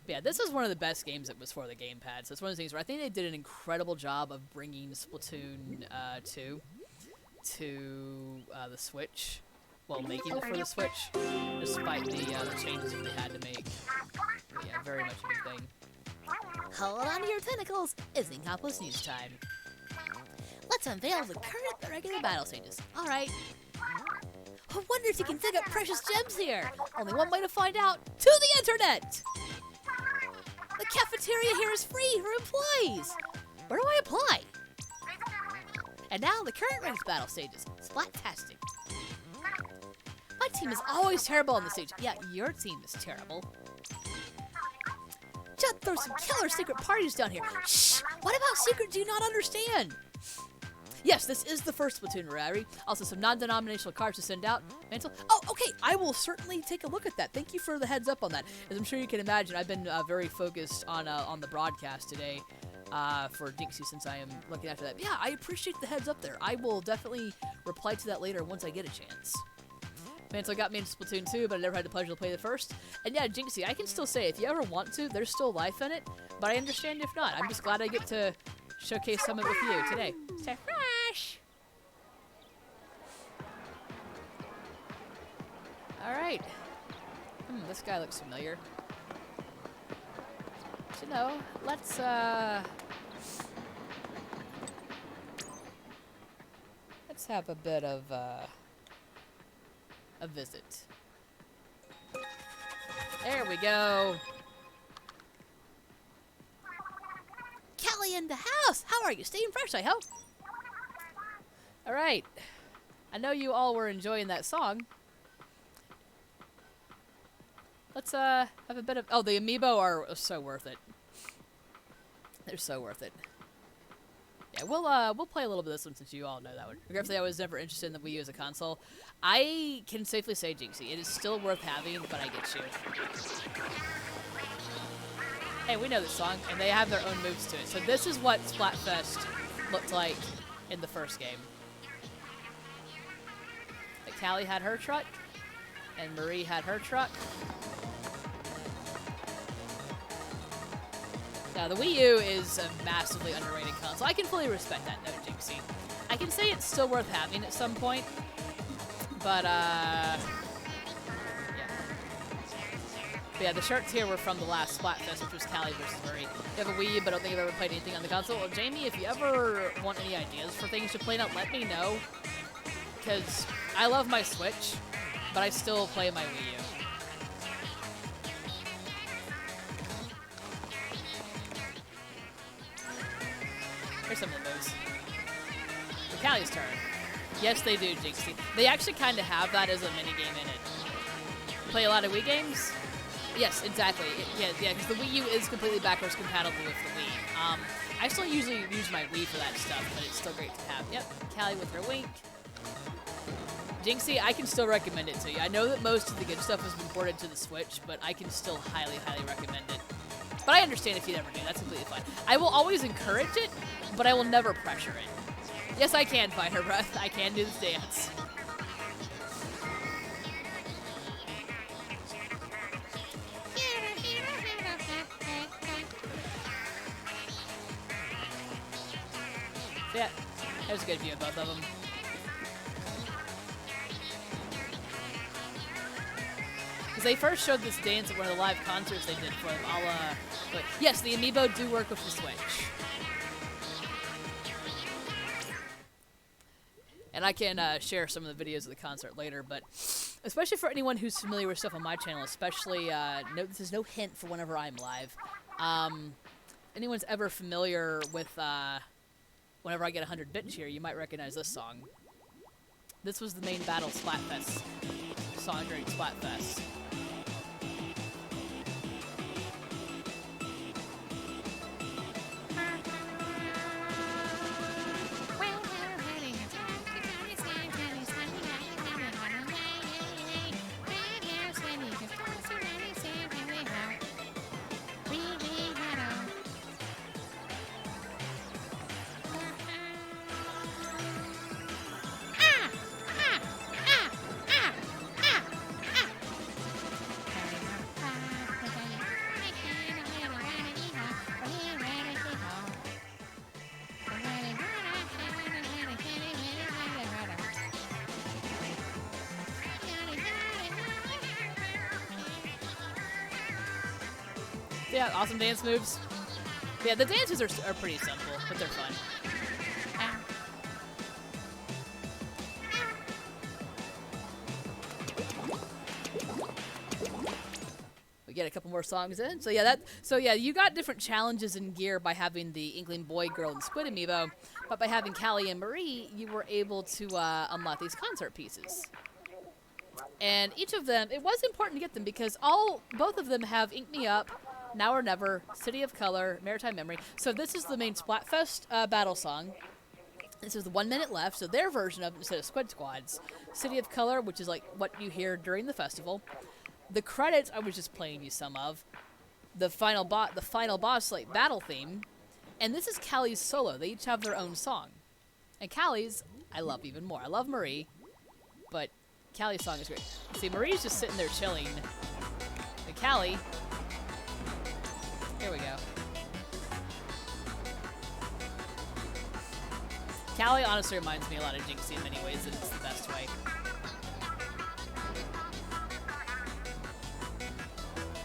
S1: But yeah, this is one of the best games that was for the gamepad. So it's one of the things where I think they did an incredible job of bringing Splatoon 2 to the Switch. Well, making it for the Switch, despite the changes that they had to make. But yeah, very much a big thing. Hold on to your tentacles! It's Inkopolis news time. Let's unveil the current regular battle stages. Alright. I wonder if you can dig up precious gems here! Only one way to find out! To the internet! The cafeteria here is free for employees! Where do I apply? And now the current ranked battle stages. Splat-tastic. My team is always terrible on the stage. Yeah, your team is terrible. Just throw some killer secret parties down here. Shh! What about secrets you not understand? Yes, this is the first Splatoon Rary. Also, some non-denominational cards to send out. Mantle. Oh, okay. I will certainly take a look at that. Thank you for the heads up on that. As I'm sure you can imagine, I've been very focused on the broadcast today for Jynxie since I am looking after that. But yeah, I appreciate the heads up there. I will definitely reply to that later once I get a chance. Mantle got me into Splatoon 2, but I never had the pleasure to play the first. And yeah, Jynxie, I can still say, if you ever want to, there's still life in it, but I understand if not. I'm just glad I get to showcase some of it with you today. Stay fresh! Alright. This guy looks familiar. So, you know, let's have a bit of, a visit. There we go. Kelly in the house! How are you? Staying fresh, I hope. Alright. I know you all were enjoying that song. Let's have a bit of... Oh, the amiibo are so worth it. They're so worth it. Yeah, we'll play a little bit of this one since you all know that one. Regretfully, I was never interested in the Wii U as a console. I can safely say, Jynxie, it is still worth having, but I get you. Hey, we know this song, and they have their own moves to it. So this is what Splatfest looked like in the first game. Like Callie had her truck, and Marie had her truck. Now, the Wii U is a massively underrated console. I can fully respect that, though, Jynxie. I can say it's still worth having at some point, but, yeah. But yeah, the shirts here were from the last Splatfest, which was Callie versus Marie. You have a Wii U, but I don't think I've ever played anything on the console. Well, Jamie, if you ever want any ideas for things to play now, let me know, because I love my Switch, but I still play my Wii U. Here's some of the moves. For Callie's turn. Yes, they do, Jynxie. They actually kind of have that as a minigame in it. Play a lot of Wii games? Yes, exactly. Yeah, because the Wii U is completely backwards compatible with the Wii. I still usually use my Wii for that stuff, but it's still great to have. Yep, Callie with her wink. Jynxie, I can still recommend it to you. I know that most of the good stuff has been ported to the Switch, but I can still highly, highly recommend it. But I understand if you never do. That's completely fine. I will always encourage it, but I will never pressure it. Yes, I can find her breath. I can do this dance. Yeah, that was a good view of both of them. Because they first showed this dance at one of the live concerts they did for them. But yes, the amiibo do work with the Switch. And I can share some of the videos of the concert later, but especially for anyone who's familiar with stuff on my channel, especially, no, this is no hint for whenever I'm live. Anyone's ever familiar with, whenever I get 100 bits here, you might recognize this song. This was the main Battle Splatfest song during Splatfest. Yeah, awesome dance moves. Yeah, the dances are pretty simple, but they're fun. We get a couple more songs in. So yeah, you got different challenges in gear by having the Inkling Boy, Girl, and Squid amiibo, but by having Callie and Marie, you were able to unlock these concert pieces. And each of them, it was important to get them because both of them have Ink Me Up, Now or Never, City of Color, Maritime Memory. So this is the main Splatfest battle song. This is the 1 minute left, so their version of it instead of Squid Squad's. City of Color, which is like what you hear during the festival. The credits, I was just playing you some of. The final boss like battle theme. And this is Callie's solo. They each have their own song. And Callie's, I love even more. I love Marie, but Callie's song is great. See, Marie's just sitting there chilling. And Callie... Here we go. Callie honestly reminds me a lot of Jynxie in many ways, and it's the best way.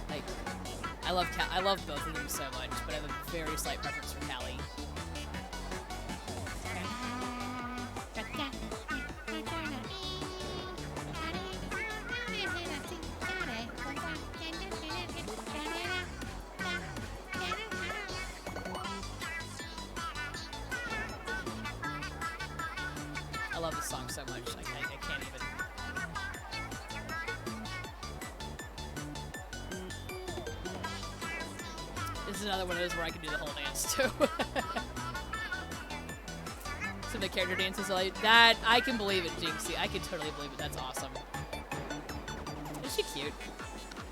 S1: Like, I love both of them so much, but I have a very slight preference for Callie. I love this song so much, like, I can't even... This is another one of those where I can do the whole dance, too. Some of the character dances, like that, I can believe it, Jynxie. I can totally believe it. That's awesome. Is she cute?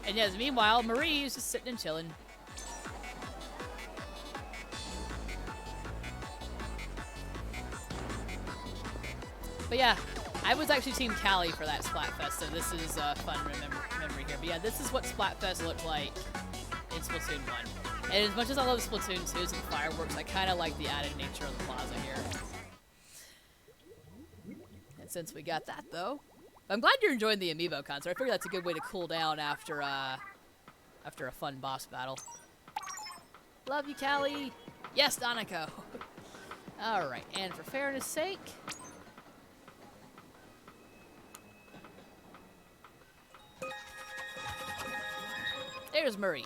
S1: And yes, meanwhile, Marie is just sitting and chilling. But yeah, I was actually Team Callie for that Splatfest, so this is a fun memory here. But yeah, this is what Splatfest looked like in Splatoon 1. And as much as I love Splatoon 2's and fireworks, I kind of like the added nature of the plaza here. And since we got that, though, I'm glad you're enjoying the amiibo concert. I figure that's a good way to cool down after a fun boss battle. Love you, Callie. Yes, Donico. All right, and for fairness' sake... There's Marie.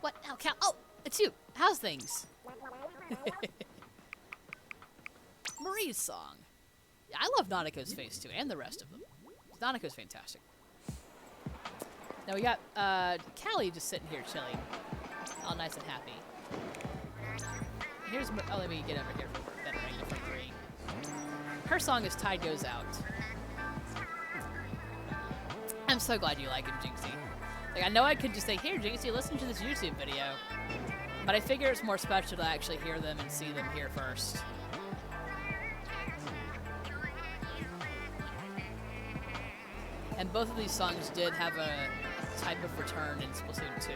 S1: What? Oh, oh, it's you. How's things? Marie's song. Yeah, I love Nonico's face, too, and the rest of them. Nonico's fantastic. Now we got Callie just sitting here chilling. All nice and happy. Here's oh, let me get over here for a better angle for Marie. Her song is Tide Goes Out. I'm so glad you like him, Jynxie. Like, I know I could just say, here, Jynxie, listen to this YouTube video. But I figure it's more special to actually hear them and see them here first. And both of these songs did have a type of return in Splatoon 2.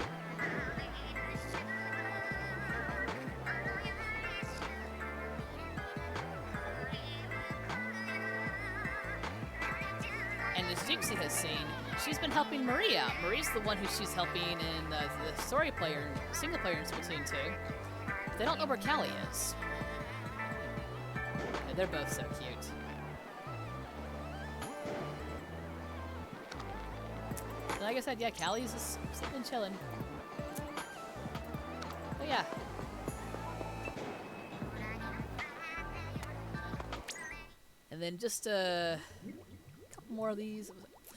S1: And as Jynxie has seen, she's been helping Marie out. Marie's the one who she's helping in the story player, single player in Splatoon 2. They don't know where Callie is. And they're both so cute. And like I said, yeah, Callie's just sitting and chilling. But yeah. And then just a couple more of these.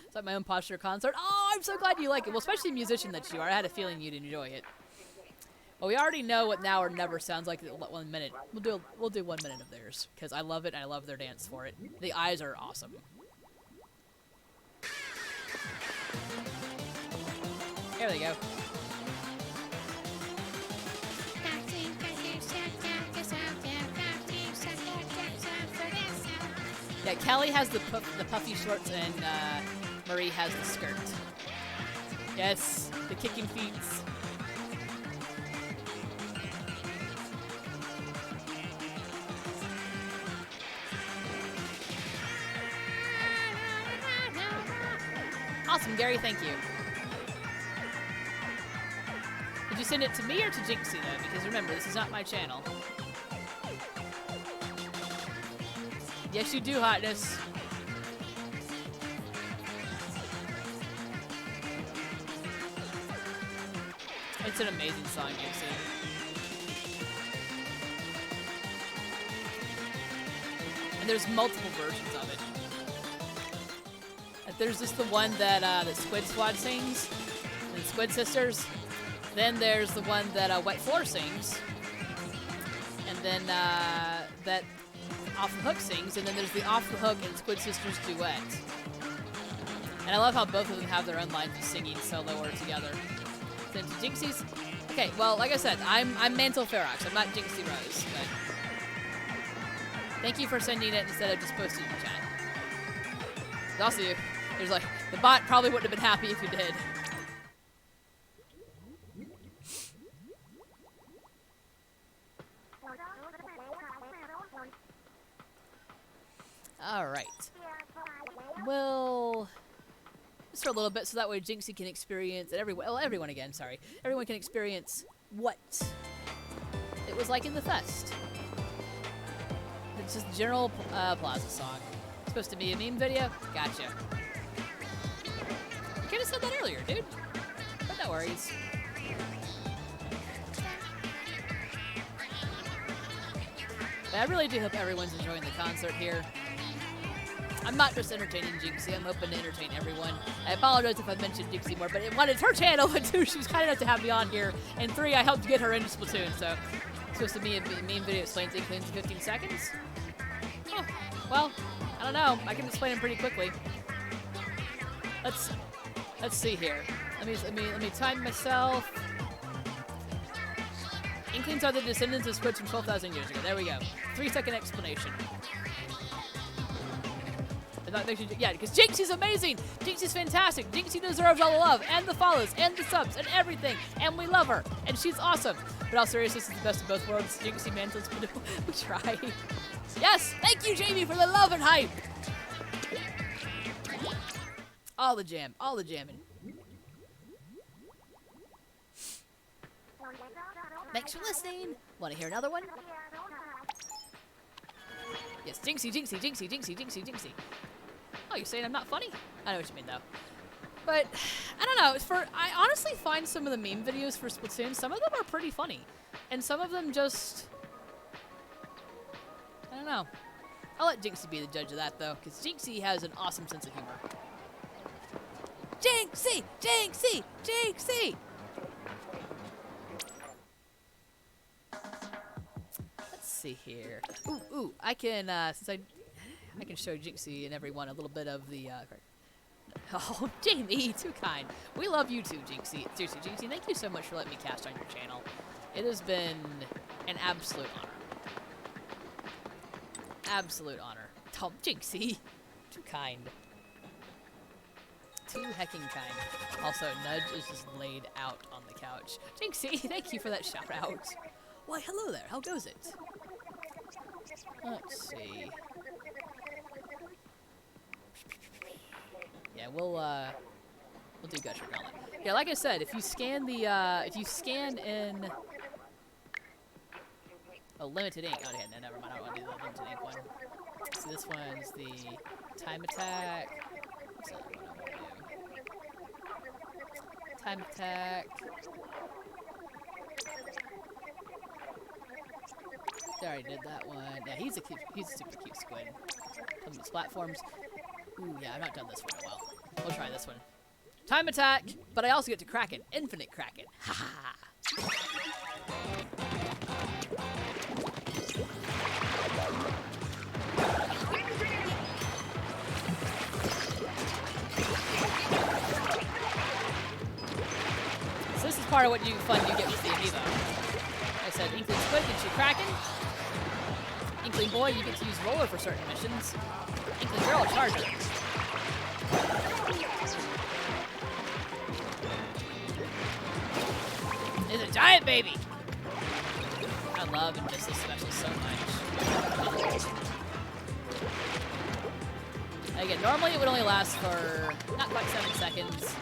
S1: It's like my own posture concert. Oh, I'm so glad you like it. Well, especially a musician that you are. I had a feeling you'd enjoy it. Well, we already know what Now or Never sounds like. 1 minute. We'll do 1 minute of theirs because I love it and I love their dance for it. The eyes are awesome. There they go. Yeah, Callie has the puffy shorts and Marie has the skirt. Yes, the kicking feet. Awesome, Gary, thank you. Did you send it to me or to Jynxie, though? Because remember, this is not my channel. Yes, you do, Hotness. It's an amazing song, Jynxie. And there's multiple versions of it. There's just the one that that Squid Squad sings, the Squid Sisters. Then there's the one that Wet Floor sings, and then that Off the Hook sings, and then there's the Off the Hook and Squid Sisters duet. And I love how both of them have their own lines of singing solo or together. Then to Jynxie's, okay, well, like I said, I'm MantleFerox. I'm not JynxieRose, but thank you for sending it instead of just posting in the chat. Also, there's like, the bot probably wouldn't have been happy if you did. Alright. Well, just for a little bit, so that way Jynxie can experience, and everyone again, sorry. Everyone can experience what it was like in the fest. It's just general Plaza song. It's supposed to be a meme video? Gotcha. You could have said that earlier, dude. But no worries. But I really do hope everyone's enjoying the concert here. I'm not just entertaining Jynxie, I'm hoping to entertain everyone. I apologize if I mentioned Jynxie more, but one, it's her channel, and two, she was kind enough to have me on here, and three, I helped get her into Splatoon, so it's supposed to be a meme video explains Inklings in 15 seconds? Huh. Well, I don't know. I can explain them pretty quickly. Let's see here. Let me time myself. Inklings are the descendants of squids from 12,000 years ago. There we go. 3-second explanation. That makes you, yeah, because Jynxie's amazing. Jynxie's fantastic. Jynxie deserves all the love and the follows and the subs and everything, and we love her, and she's awesome. But all seriousness, is the best of both worlds. Jynxie, Mantle's, we try. Yes, thank you, Jamie, for the love and hype. All the jam, all the jamming. Thanks for listening. Want to hear another one? Yes, Jynxie, Jynxie, Jynxie, Jynxie, Jynxie, Jynxie. Oh, you're saying I'm not funny? I know what you mean, though. But, I don't know. I honestly find some of the meme videos for Splatoon, some of them are pretty funny. And some of them just... I don't know. I'll let Jynxie be the judge of that, though, because Jynxie has an awesome sense of humor. Jynxie! Jynxie! Jynxie! Let's see here. Ooh, I can, since I can show Jynxie and everyone a little bit of the, oh, Jamie, too kind. We love you too, Jynxie. Seriously, Jynxie, thank you so much for letting me cast on your channel. It has been an absolute honor. Absolute honor. Oh, Jynxie, too kind. Too hecking kind. Also, Nudge is just laid out on the couch. Jynxie, thank you for that shout out. Why, hello there. How goes it? Let's see. Yeah, we'll do Gusher Gauntlet. Yeah, like I said, if you scan the, in... Oh, limited ink. Oh, yeah, no, never mind. I don't want to do the limited ink one. So this one's the time attack. What's the other one I want to do? Time attack. I already did that one. Yeah, he's a super cute squid. Some of these platforms. Ooh, yeah, I've not done this one in a while. We'll try this one. Time attack, but I also get to Kraken. Infinite Kraken. Ha ha. So this is part of what fun you get with the amiibo. Like I said, Inkling Squid gets you Kraken. Inkling Boy, you get to use Roller for certain missions. Inkling Girl, Charger. It's a giant baby! I love and miss this special so much. Again, normally it would only last for not quite 7 seconds.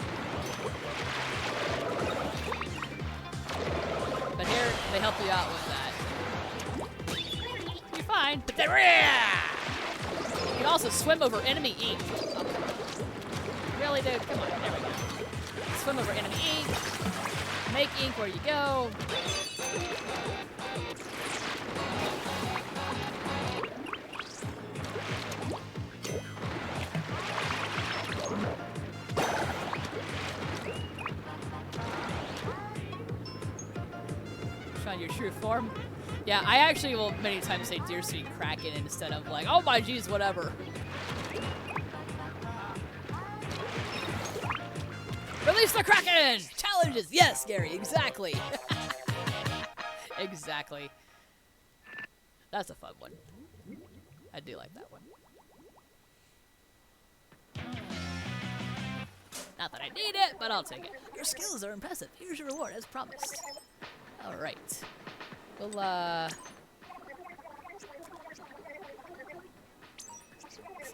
S1: But here, they help you out with that. You're fine, but then you can also swim over enemy ink. Really, dude? Come on, there we go. Swim over enemy ink. Make ink where you go. Find your true form. Yeah, I actually will many times say Dear Sweet Kraken instead of like, oh my geez, whatever. Release the Kraken! Challenges! Yes, Gary, exactly. Exactly. That's a fun one. I do like that one. Not that I need it, but I'll take it. Your skills are impressive. Here's your reward, as promised. All right.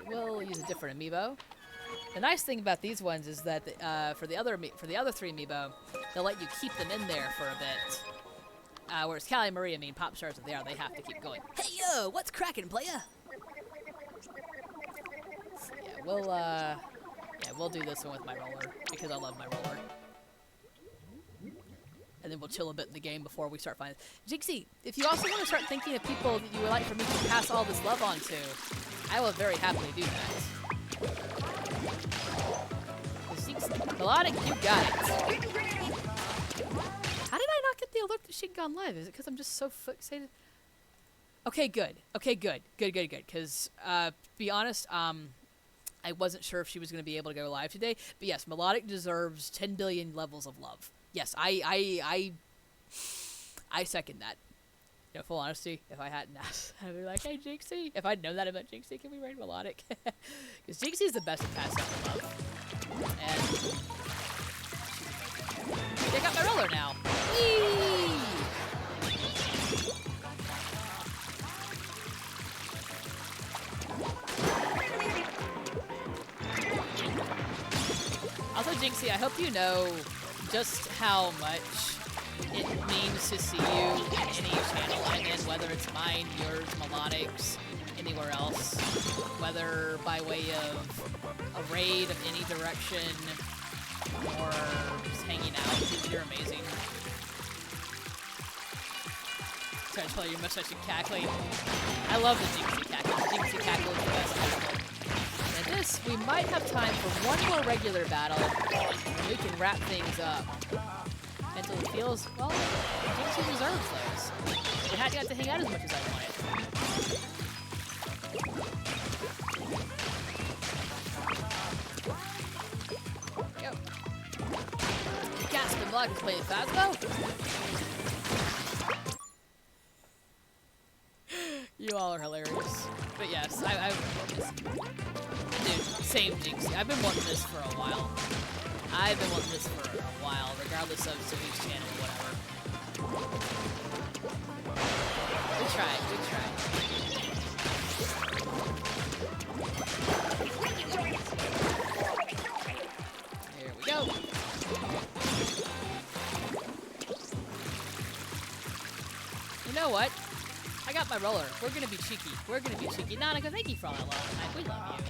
S1: We'll use a different amiibo. The nice thing about these ones is that for the other 3 amiibo, they'll let you keep them in there for a bit. Whereas Callie and Marie, I mean, pop stars that they are, they have to keep going. Hey yo, what's cracking, playa? So, yeah, we'll do this one with my roller because I love my roller. And then we'll chill a bit in the game before we start finding. Jynxie, if you also want to start thinking of people that you would like for me to pass all this love on to, I will very happily do that. Melodic, you got it. How did I not get the alert that she'd gone live? Is it because I'm just so fixated? Okay, good. Okay, good. Good. Because, to be honest, I wasn't sure if she was going to be able to go live today. But yes, Melodic deserves 10 billion levels of love. Yes, I second that. You know, full honesty, if I hadn't asked, I'd be like, hey, Jynxie. If I'd known that about Jynxie, can we raid Melodic? Because Jynxie is the best at passing out love. And they got my roller now. Whee! Also, Jynxie, I hope you know just how much it means to see you in any channel I'm in, whether it's mine, yours, Melodic's, anywhere else, whether by way of a raid of any direction or just hanging out. You're amazing. Sorry to tell you, your mustache and cackling. I love the Jynxie cackle. The Jynxie cackle is the best cackle. And this, we might have time for one more regular battle, and we can wrap things up. Mentally feels, well, Jynxie deserves those. I hadn't got to hang out as much as I wanted. Go. Gasp and Block is playing Phasmo. You all are hilarious. But yes, dude, same Jynxie. I've been wanting this for a while. Regardless of Sophie's channel, whatever. Good try. Here we go. You know what? I got my roller. We're gonna be cheeky. Nanika, thank you for all that love tonight. We love you.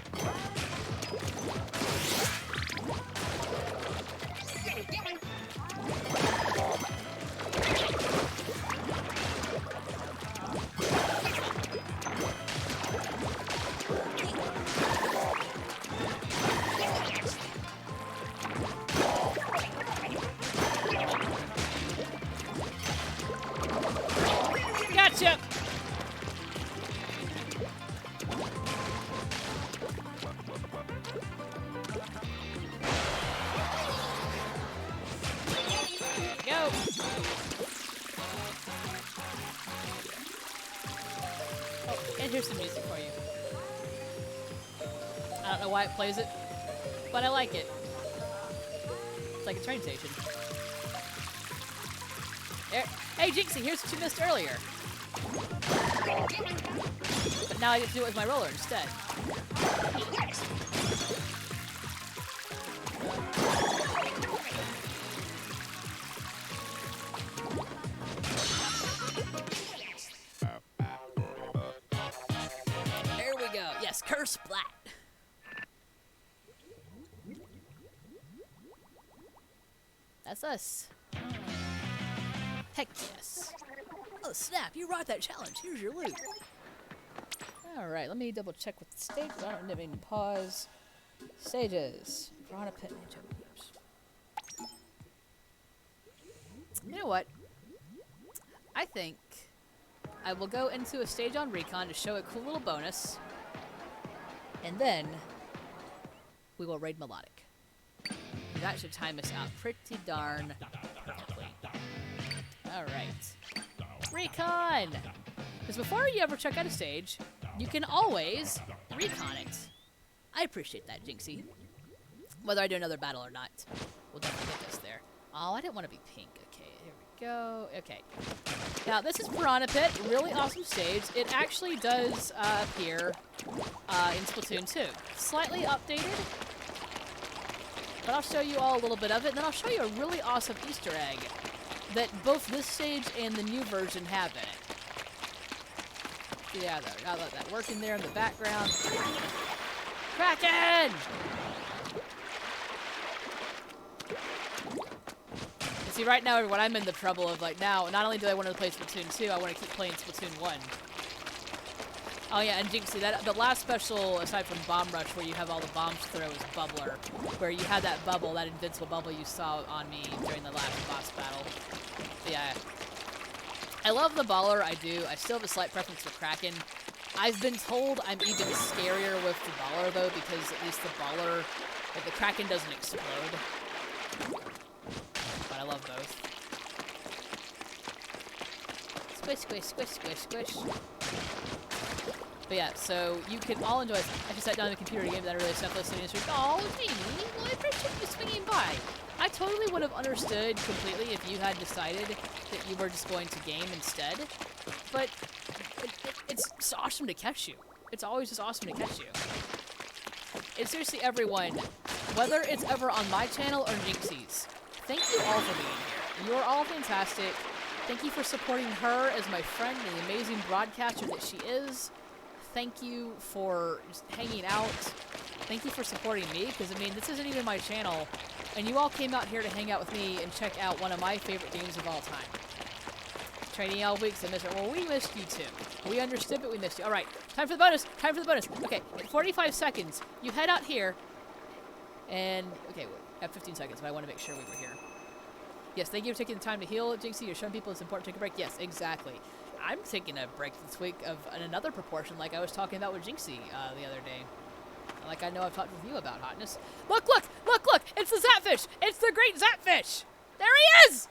S1: Gotcha! Go! Oh, and here's some music for you. I don't know why it plays it, but I like it. It's like a train station. Hey, Jynxie, here's what you missed earlier. But now I get to do it with my roller instead. There we go. Yes, curse splat. That's us. Heck yes. Oh snap, you rocked that challenge. Here's your loot. Alright, let me double check with the stage. I don't need to pause. Stages. Piranha Pit Ninja. You know what? I think I will go into a stage on Recon to show a cool little bonus. And then we will raid Melodic. That should time us out pretty darn perfectly. Alright. Recon! Because before you ever check out a stage, you can always recon it. I appreciate that, Jynxie. whether I do another battle or not. We'll definitely get this there. Oh, I didn't want to be pink. Okay, here we go. Okay. Now, this is Piranha Pit. Really awesome stage. It actually does appear in Splatoon 2. Slightly updated, but I'll show you all a little bit of it, and then I'll show you a really awesome Easter egg that both this stage and the new version have in it. Yeah, I'll let that work in there in the background. Kraken! And see, right now, everyone, I'm in the trouble of, like, now, not only do I want to play Splatoon 2, I want to keep playing Splatoon 1. Oh yeah, and Jynxie, the last special, aside from Bomb Rush, where you have all the bombs to throw, is Bubbler, where you had that bubble, that invincible bubble you saw on me during the last boss battle. But yeah, I love the Baller, I do. I still have a slight preference for Kraken. I've been told I'm even scarier with the Baller, though, because at least the Baller, like, the Kraken doesn't explode. But I love both. Squish, squish, squish, squish, squish. But yeah, so you can all enjoy it. I just sat down on the computer game that I really CephaloSitting this week. Oh, Jamie, well, I appreciate you swinging by. I totally would have understood completely if you had decided that you were just going to game instead. But it's awesome to catch you. It's always just awesome to catch you. And seriously, everyone, whether it's ever on my channel or Jynxie's, thank you all for being here. You are all fantastic. Thank you for supporting her as my friend and the amazing broadcaster that she is. Thank you for just hanging out. Thank you for supporting me, because, I mean, this isn't even my channel, and you all came out here to hang out with me and check out one of my favorite games of all time. Training all week, so well, we missed you too. We understood, but we missed you. All right, time for the bonus. Time for the bonus. Okay, in 45 seconds, you head out here, and, okay, we have 15 seconds, but I want to make sure we were here. Yes, thank you for taking the time to heal, Jynxie. You're showing people it's important to take a break. Yes, exactly. I'm taking a break this week of another proportion, like I was talking about with Jynxie the other day. Like I know I've talked with you about hotness. Look, look, look, look! It's the Zapfish! It's the great Zapfish! There he is!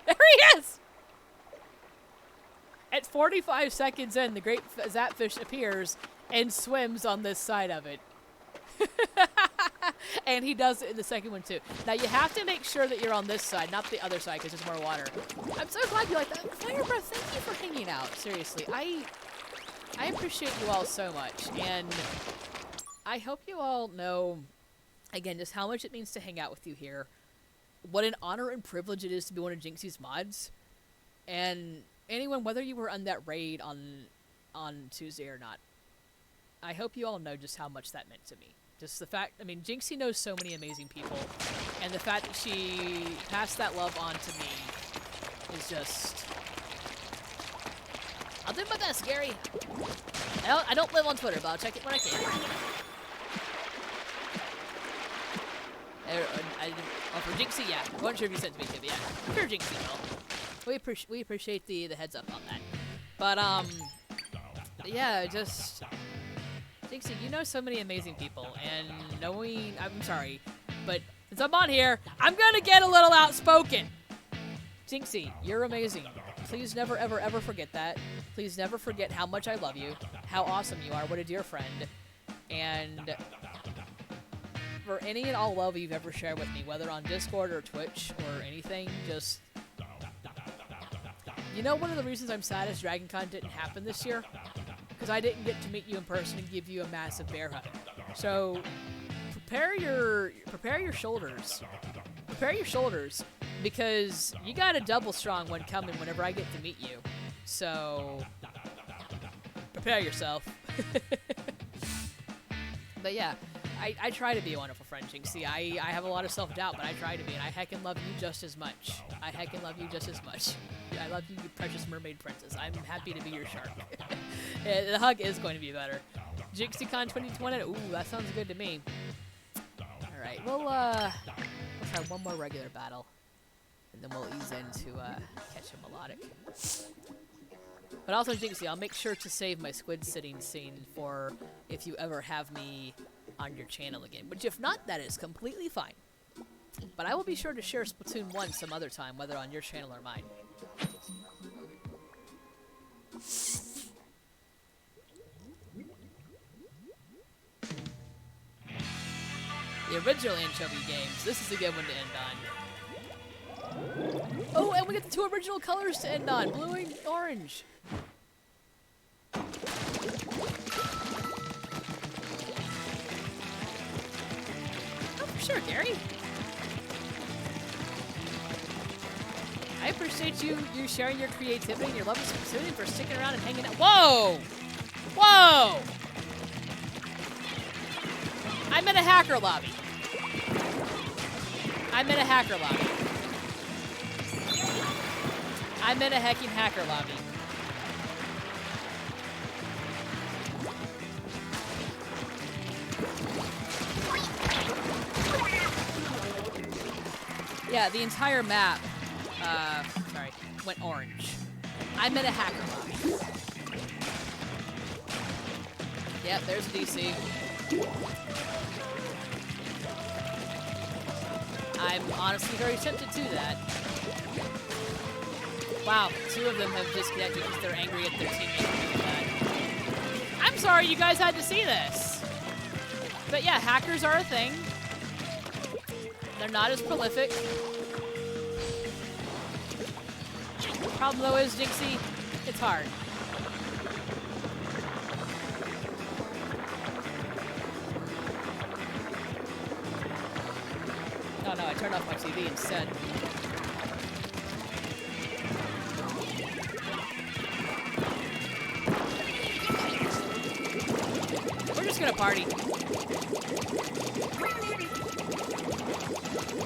S1: There he is! At 45 seconds in, the great Zapfish appears and swims on this side of it. And he does it in the second one too. Now you have to make sure that you're on this side, not the other side, because there's more water. I'm so glad you like that. Fire Breath, thank you for hanging out. Seriously, I appreciate you all so much, and I hope you all know, again, just how much it means to hang out with you here. What an honor and privilege it is to be one of Jynxie's mods. And anyone, whether you were on that raid on Tuesday or not, I hope you all know just how much that meant to me. Just the fact, I mean, Jynxie knows so many amazing people, and the fact that she passed that love on to me is just... I'll do my best, Gary. I don't live on Twitter, but I'll check it when I can. For Jynxie, yeah. I wasn't sure if you sent it to me too, but yeah. I'm sure Jynxie will. We appreciate the heads up on that. But, yeah, just... Jynxie, you know so many amazing people, and knowing... I'm sorry, but since I'm on here, I'm gonna get a little outspoken! Jynxie, you're amazing. Please never, ever, ever forget that. Please never forget how much I love you, how awesome you are, what a dear friend, and for any and all love you've ever shared with me, whether on Discord or Twitch or anything, just... You know one of the reasons I'm sad is DragonCon didn't happen this year? Because I didn't get to meet you in person and give you a massive bear hug. So, prepare your shoulders. Prepare your shoulders, because you got a double strong one coming whenever I get to meet you. So, prepare yourself. But yeah, I try to be a wonderful friend, Jynxie. I have a lot of self-doubt, but I try to be, and I heckin' love you just as much. I heckin' love you just as much. I love you, you precious mermaid princess. I'm happy to be your shark. The hug is going to be better. JynxieCon 2020. Ooh, that sounds good to me. Alright, we'll try one more regular battle. And then we'll ease into catch a melodic. But also, Jynxie, I'll make sure to save my squid sitting scene for if you ever have me on your channel again. Which, if not, that is completely fine. But I will be sure to share Splatoon 1 some other time, whether on your channel or mine. The original Anchovy games. This is a good one to end on. Oh, and we get the 2 original colors to end on. Blue and orange. Oh, for sure, Gary. I appreciate you sharing your creativity and your love of Splatoon for sticking around and hanging out. Whoa! Whoa! I'm in a hacker lobby. I'm in a hacker lobby. I'm in a hecking hacker lobby. Yeah, the entire map, sorry, went orange. I'm in a hacker lobby. Yep, there's DC. I'm honestly very tempted to do that. Wow, 2 of them have disconnected because they're angry at their teammates. I'm sorry you guys had to see this. But yeah, hackers are a thing. They're not as prolific. Problem though is, Jynxie, it's hard. Oh no, I turned off my TV instead. We're just gonna party.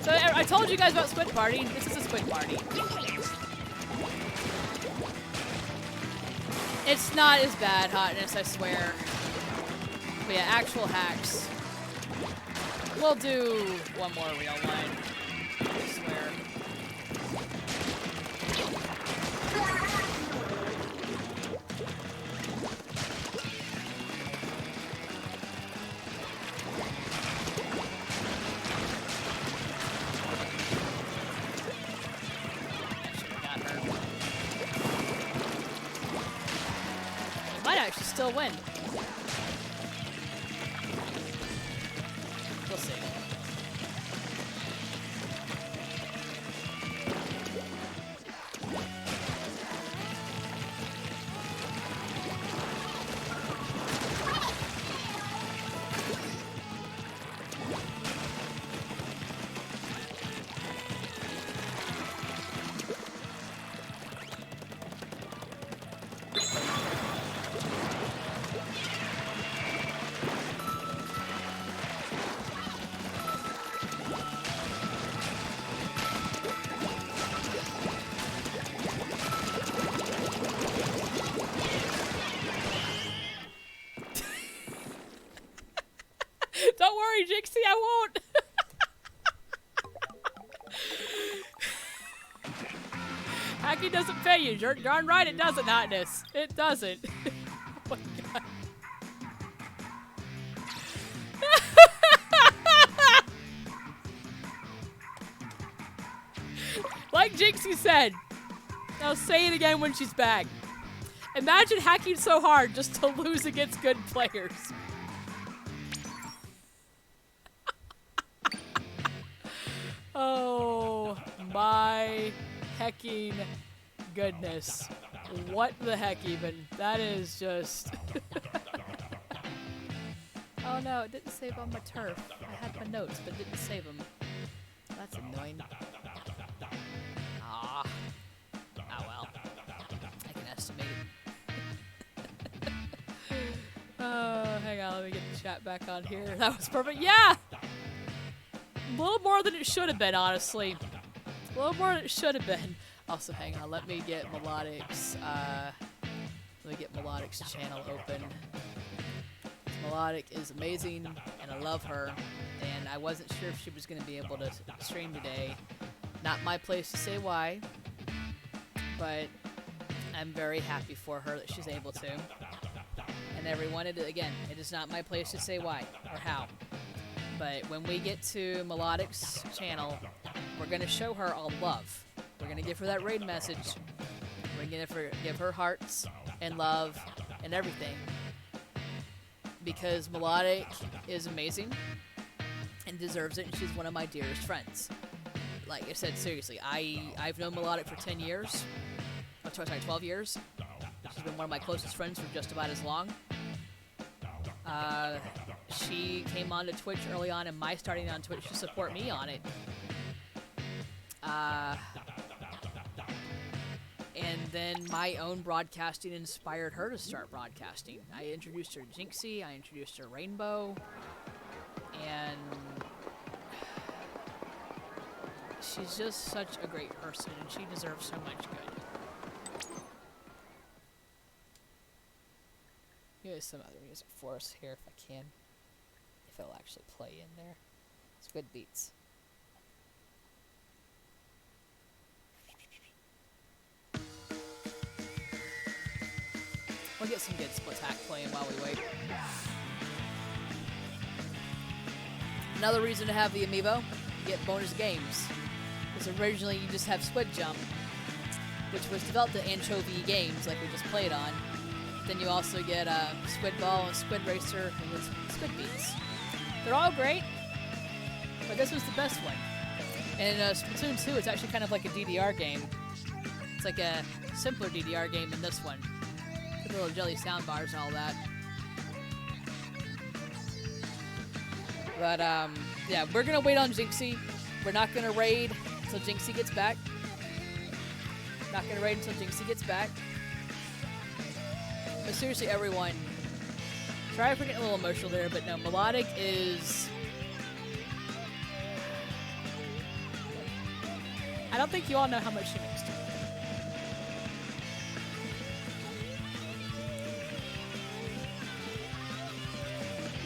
S1: So I told you guys about Squid Party. This is a Squid Party. It's not as bad, Hotness, I swear. But yeah, actual hacks. We'll do one more real one. I swear. Actually still win. We'll see. Don't worry, Jynxie, I won't. Hacking doesn't pay you. You're darn right it doesn't, Hotness. It doesn't. Oh my god. Like Jynxie said, I'll say it again when she's back. Imagine hacking so hard just to lose against good players. Oh my hecking goodness. What the heck even? That is just... Oh no, it didn't save on my turf. I had my notes, but it didn't save them. That's annoying. Ah. Oh well. I can estimate it. Oh, hang on, let me get the chat back on here. That was perfect. Yeah! A little more than it should have been, honestly. A little more than it should have been. Also, hang on, let me get Melodic's, channel open. Melodic is amazing, and I love her, and I wasn't sure if she was going to be able to stream today. Not my place to say why, but I'm very happy for her that she's able to. And everyone, again, it is not my place to say why or how. But when we get to Melodic's channel, we're going to show her all love. We're going to give her that raid message. We're going to give her hearts and love and everything. Because Melodic is amazing. and deserves it, and she's one of my dearest friends. Like I said, seriously, I've known Melodic for 10 years. Oh, sorry, 12 years. She's been one of my closest friends for just about as long. She came onto Twitch early on in my starting on Twitch to support me on it. And then my own broadcasting inspired her to start broadcasting. I introduced her to Jynxie, I introduced her to Rainbow, and she's just such a great person, and she deserves so much good. Here's some other music for us here if I can. If it'll actually play in there. It's good beats. We'll get some good Splatoon playing while we wait. Another reason to have the amiibo, you get bonus games. Because originally you just have Squid Jump, which was developed at Anchovy Games, like we just played on. Then you also get Squid Ball and Squid Racer and Squid Beats. They're all great, but this was the best one. And Splatoon 2, it's actually kind of like a DDR game. It's like a simpler DDR game than this one. With little jelly sound bars and all that. But, yeah, we're gonna wait on Jynxie. We're not gonna raid until Jynxie gets back. Not gonna raid until Jynxie gets back. But seriously, everyone, sorry for getting a little emotional there, but no, Melodic is... I don't think you all know how much she means to me.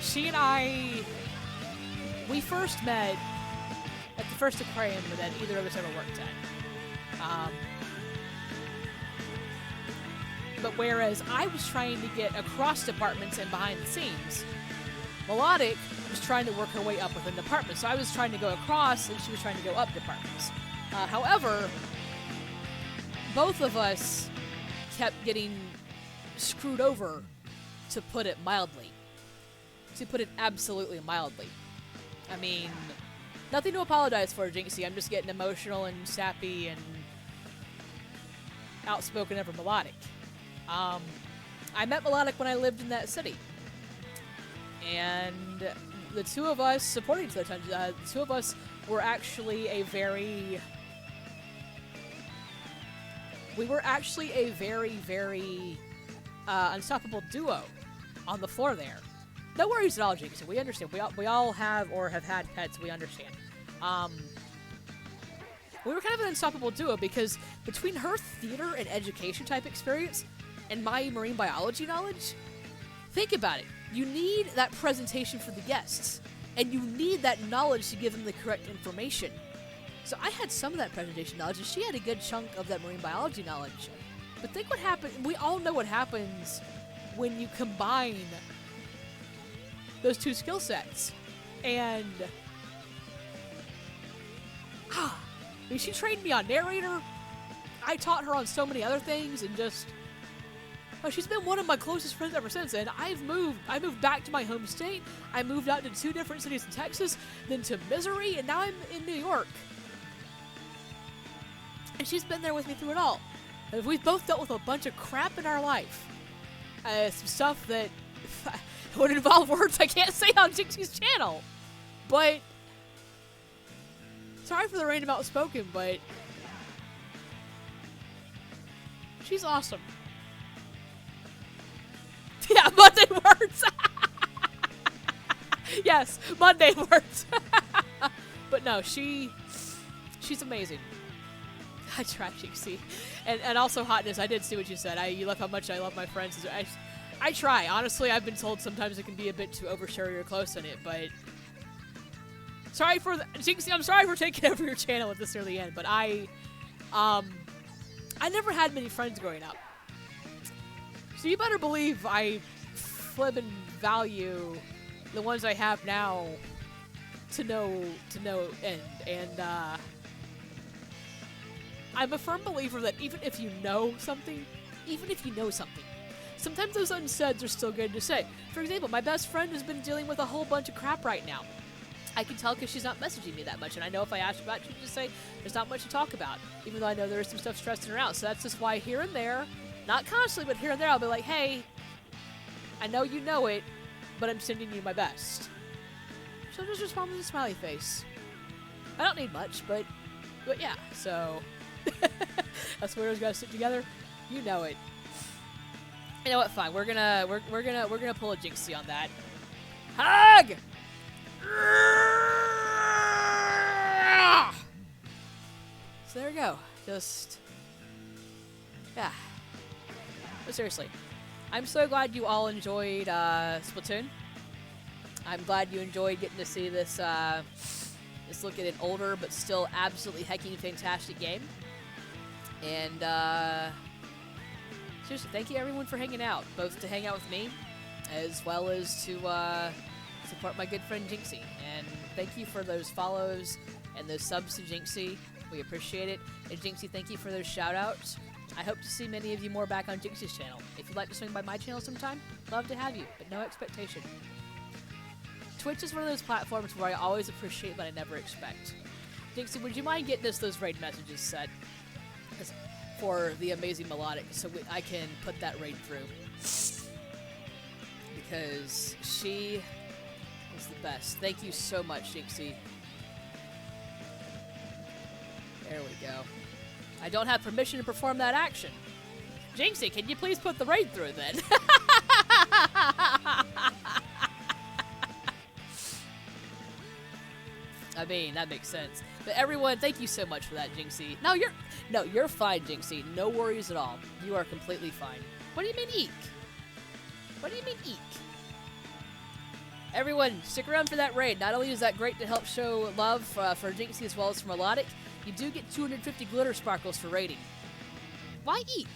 S1: She and I, we first met at the first aquarium that either of us ever worked at. But whereas I was trying to get across departments and behind the scenes, Melodic was trying to work her way up within departments. So I was trying to go across and she was trying to go up departments. However, both of us kept getting screwed over, to put it mildly. To put it absolutely mildly. I mean, nothing to apologize for, Jynxie. I'm just getting emotional and sappy and outspoken over Melodic. I met Melodic when I lived in that city. And the two of us supported each other. The two of us were actually a very... We were actually a very, very unstoppable duo on the floor there. No worries at all, Jynxie. We understand. We all have or have had pets. We understand. We were kind of an unstoppable duo because between her theater and education type experience and my marine biology knowledge, think about it. You need that presentation for the guests, and you need that knowledge to give them the correct information. So I had some of that presentation knowledge, and she had a good chunk of that marine biology knowledge. But think what happened. We all know what happens when you combine those two skill sets. And I mean, she trained me on narrator. I taught her on so many other things, and just she's been one of my closest friends ever since. And I moved back to my home state. I moved out to 2 different cities in Texas, then to Missouri, and now I'm in New York. And she's been there with me through it all. And we've both dealt with a bunch of crap in our life. Some stuff that would involve words I can't say on Jynxie's channel. But sorry for the random outspoken, but she's awesome. Yeah, Monday words. Yes, Monday words. But no, she's amazing. I try, Jynxie. And also Hotness, I did see what you said. You love how much I love my friends. I try. Honestly, I've been told sometimes it can be a bit too oversharing or close in it, but sorry for Jynxie, I'm sorry for taking over your channel at this early end, but I never had many friends growing up. So you better believe I flip and value the ones I have now to no end. And I'm a firm believer that even if you know something, sometimes those unsaids are still good to say. For example, my best friend has been dealing with a whole bunch of crap right now. I can tell because she's not messaging me that much, and I know if I ask her about it, she'll just say there's not much to talk about, even though I know there is some stuff stressing her out. So that's just why here and there, not constantly, but here and there, I'll be like, hey, I know you know it, but I'm sending you my best. She'll just respond with a smiley face. I don't need much, but yeah. So us weirdos gotta sit together. You know it. You know what? Fine. We're gonna pull a Jynxie on that. Hug. So there we go. Just yeah. But seriously, I'm so glad you all enjoyed Splatoon. I'm glad you enjoyed getting to see this look at an older but still absolutely hecking fantastic game. And seriously, thank you everyone for hanging out, both to hang out with me as well as to support my good friend Jynxie. And thank you for those follows and those subs to Jynxie. We appreciate it. And Jynxie, thank you for those shout-outs. I hope to see many of you more back on Jynxie's channel. If you'd like to swing by my channel sometime, love to have you, but no expectation. Twitch is one of those platforms where I always appreciate but I never expect. Jynxie, would you mind getting us those raid messages set for the amazing melodic so I can put that raid through? Because she is the best. Thank you so much, Jynxie. There we go. I don't have permission to perform that action. Jynxie, can you please put the raid through then? I mean, that makes sense. But everyone, thank you so much for that, Jynxie. No, you're fine, Jynxie. No worries at all. You are completely fine. What do you mean, eek? What do you mean, eek? Everyone, stick around for that raid. Not only is that great to help show love for Jynxie as well as for Melodic, you do get 250 glitter sparkles for raiding. Why eek?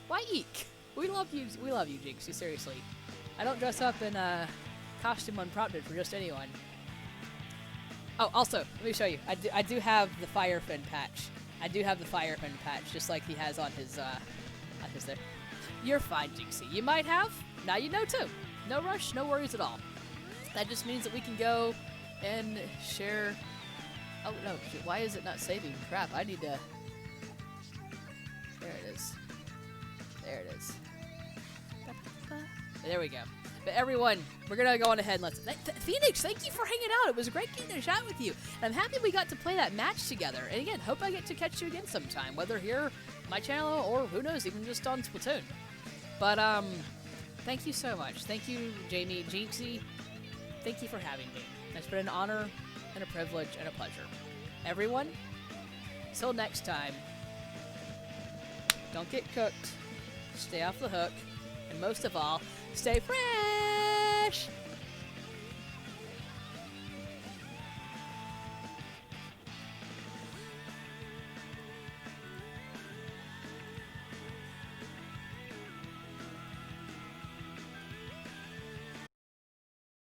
S1: Why eek? We love you, Jynxie, seriously. I don't dress up in costume unprompted for just anyone. Oh, also, let me show you. I do have the fire fin patch. I do have the fire fin patch, just like he has on his there. You're fine, Jynxie. You might have. Now you know too. No rush, no worries at all. That just means that we can go and share. Oh no! Shoot, why is it not saving? Crap! I need to. There it is. There it is. There we go. But everyone, we're gonna go on ahead and let's. Phoenix, thank you for hanging out. It was great getting a chat with you. And I'm happy we got to play that match together. And again, hope I get to catch you again sometime, whether here, on my channel, or who knows, even just on Splatoon. But thank you so much. Thank you, Jamie, Jynxie. Thank you for having me. It's been an honor and a privilege and a pleasure. Everyone, till next time, don't get cooked, stay off the hook, and most of all, stay friends!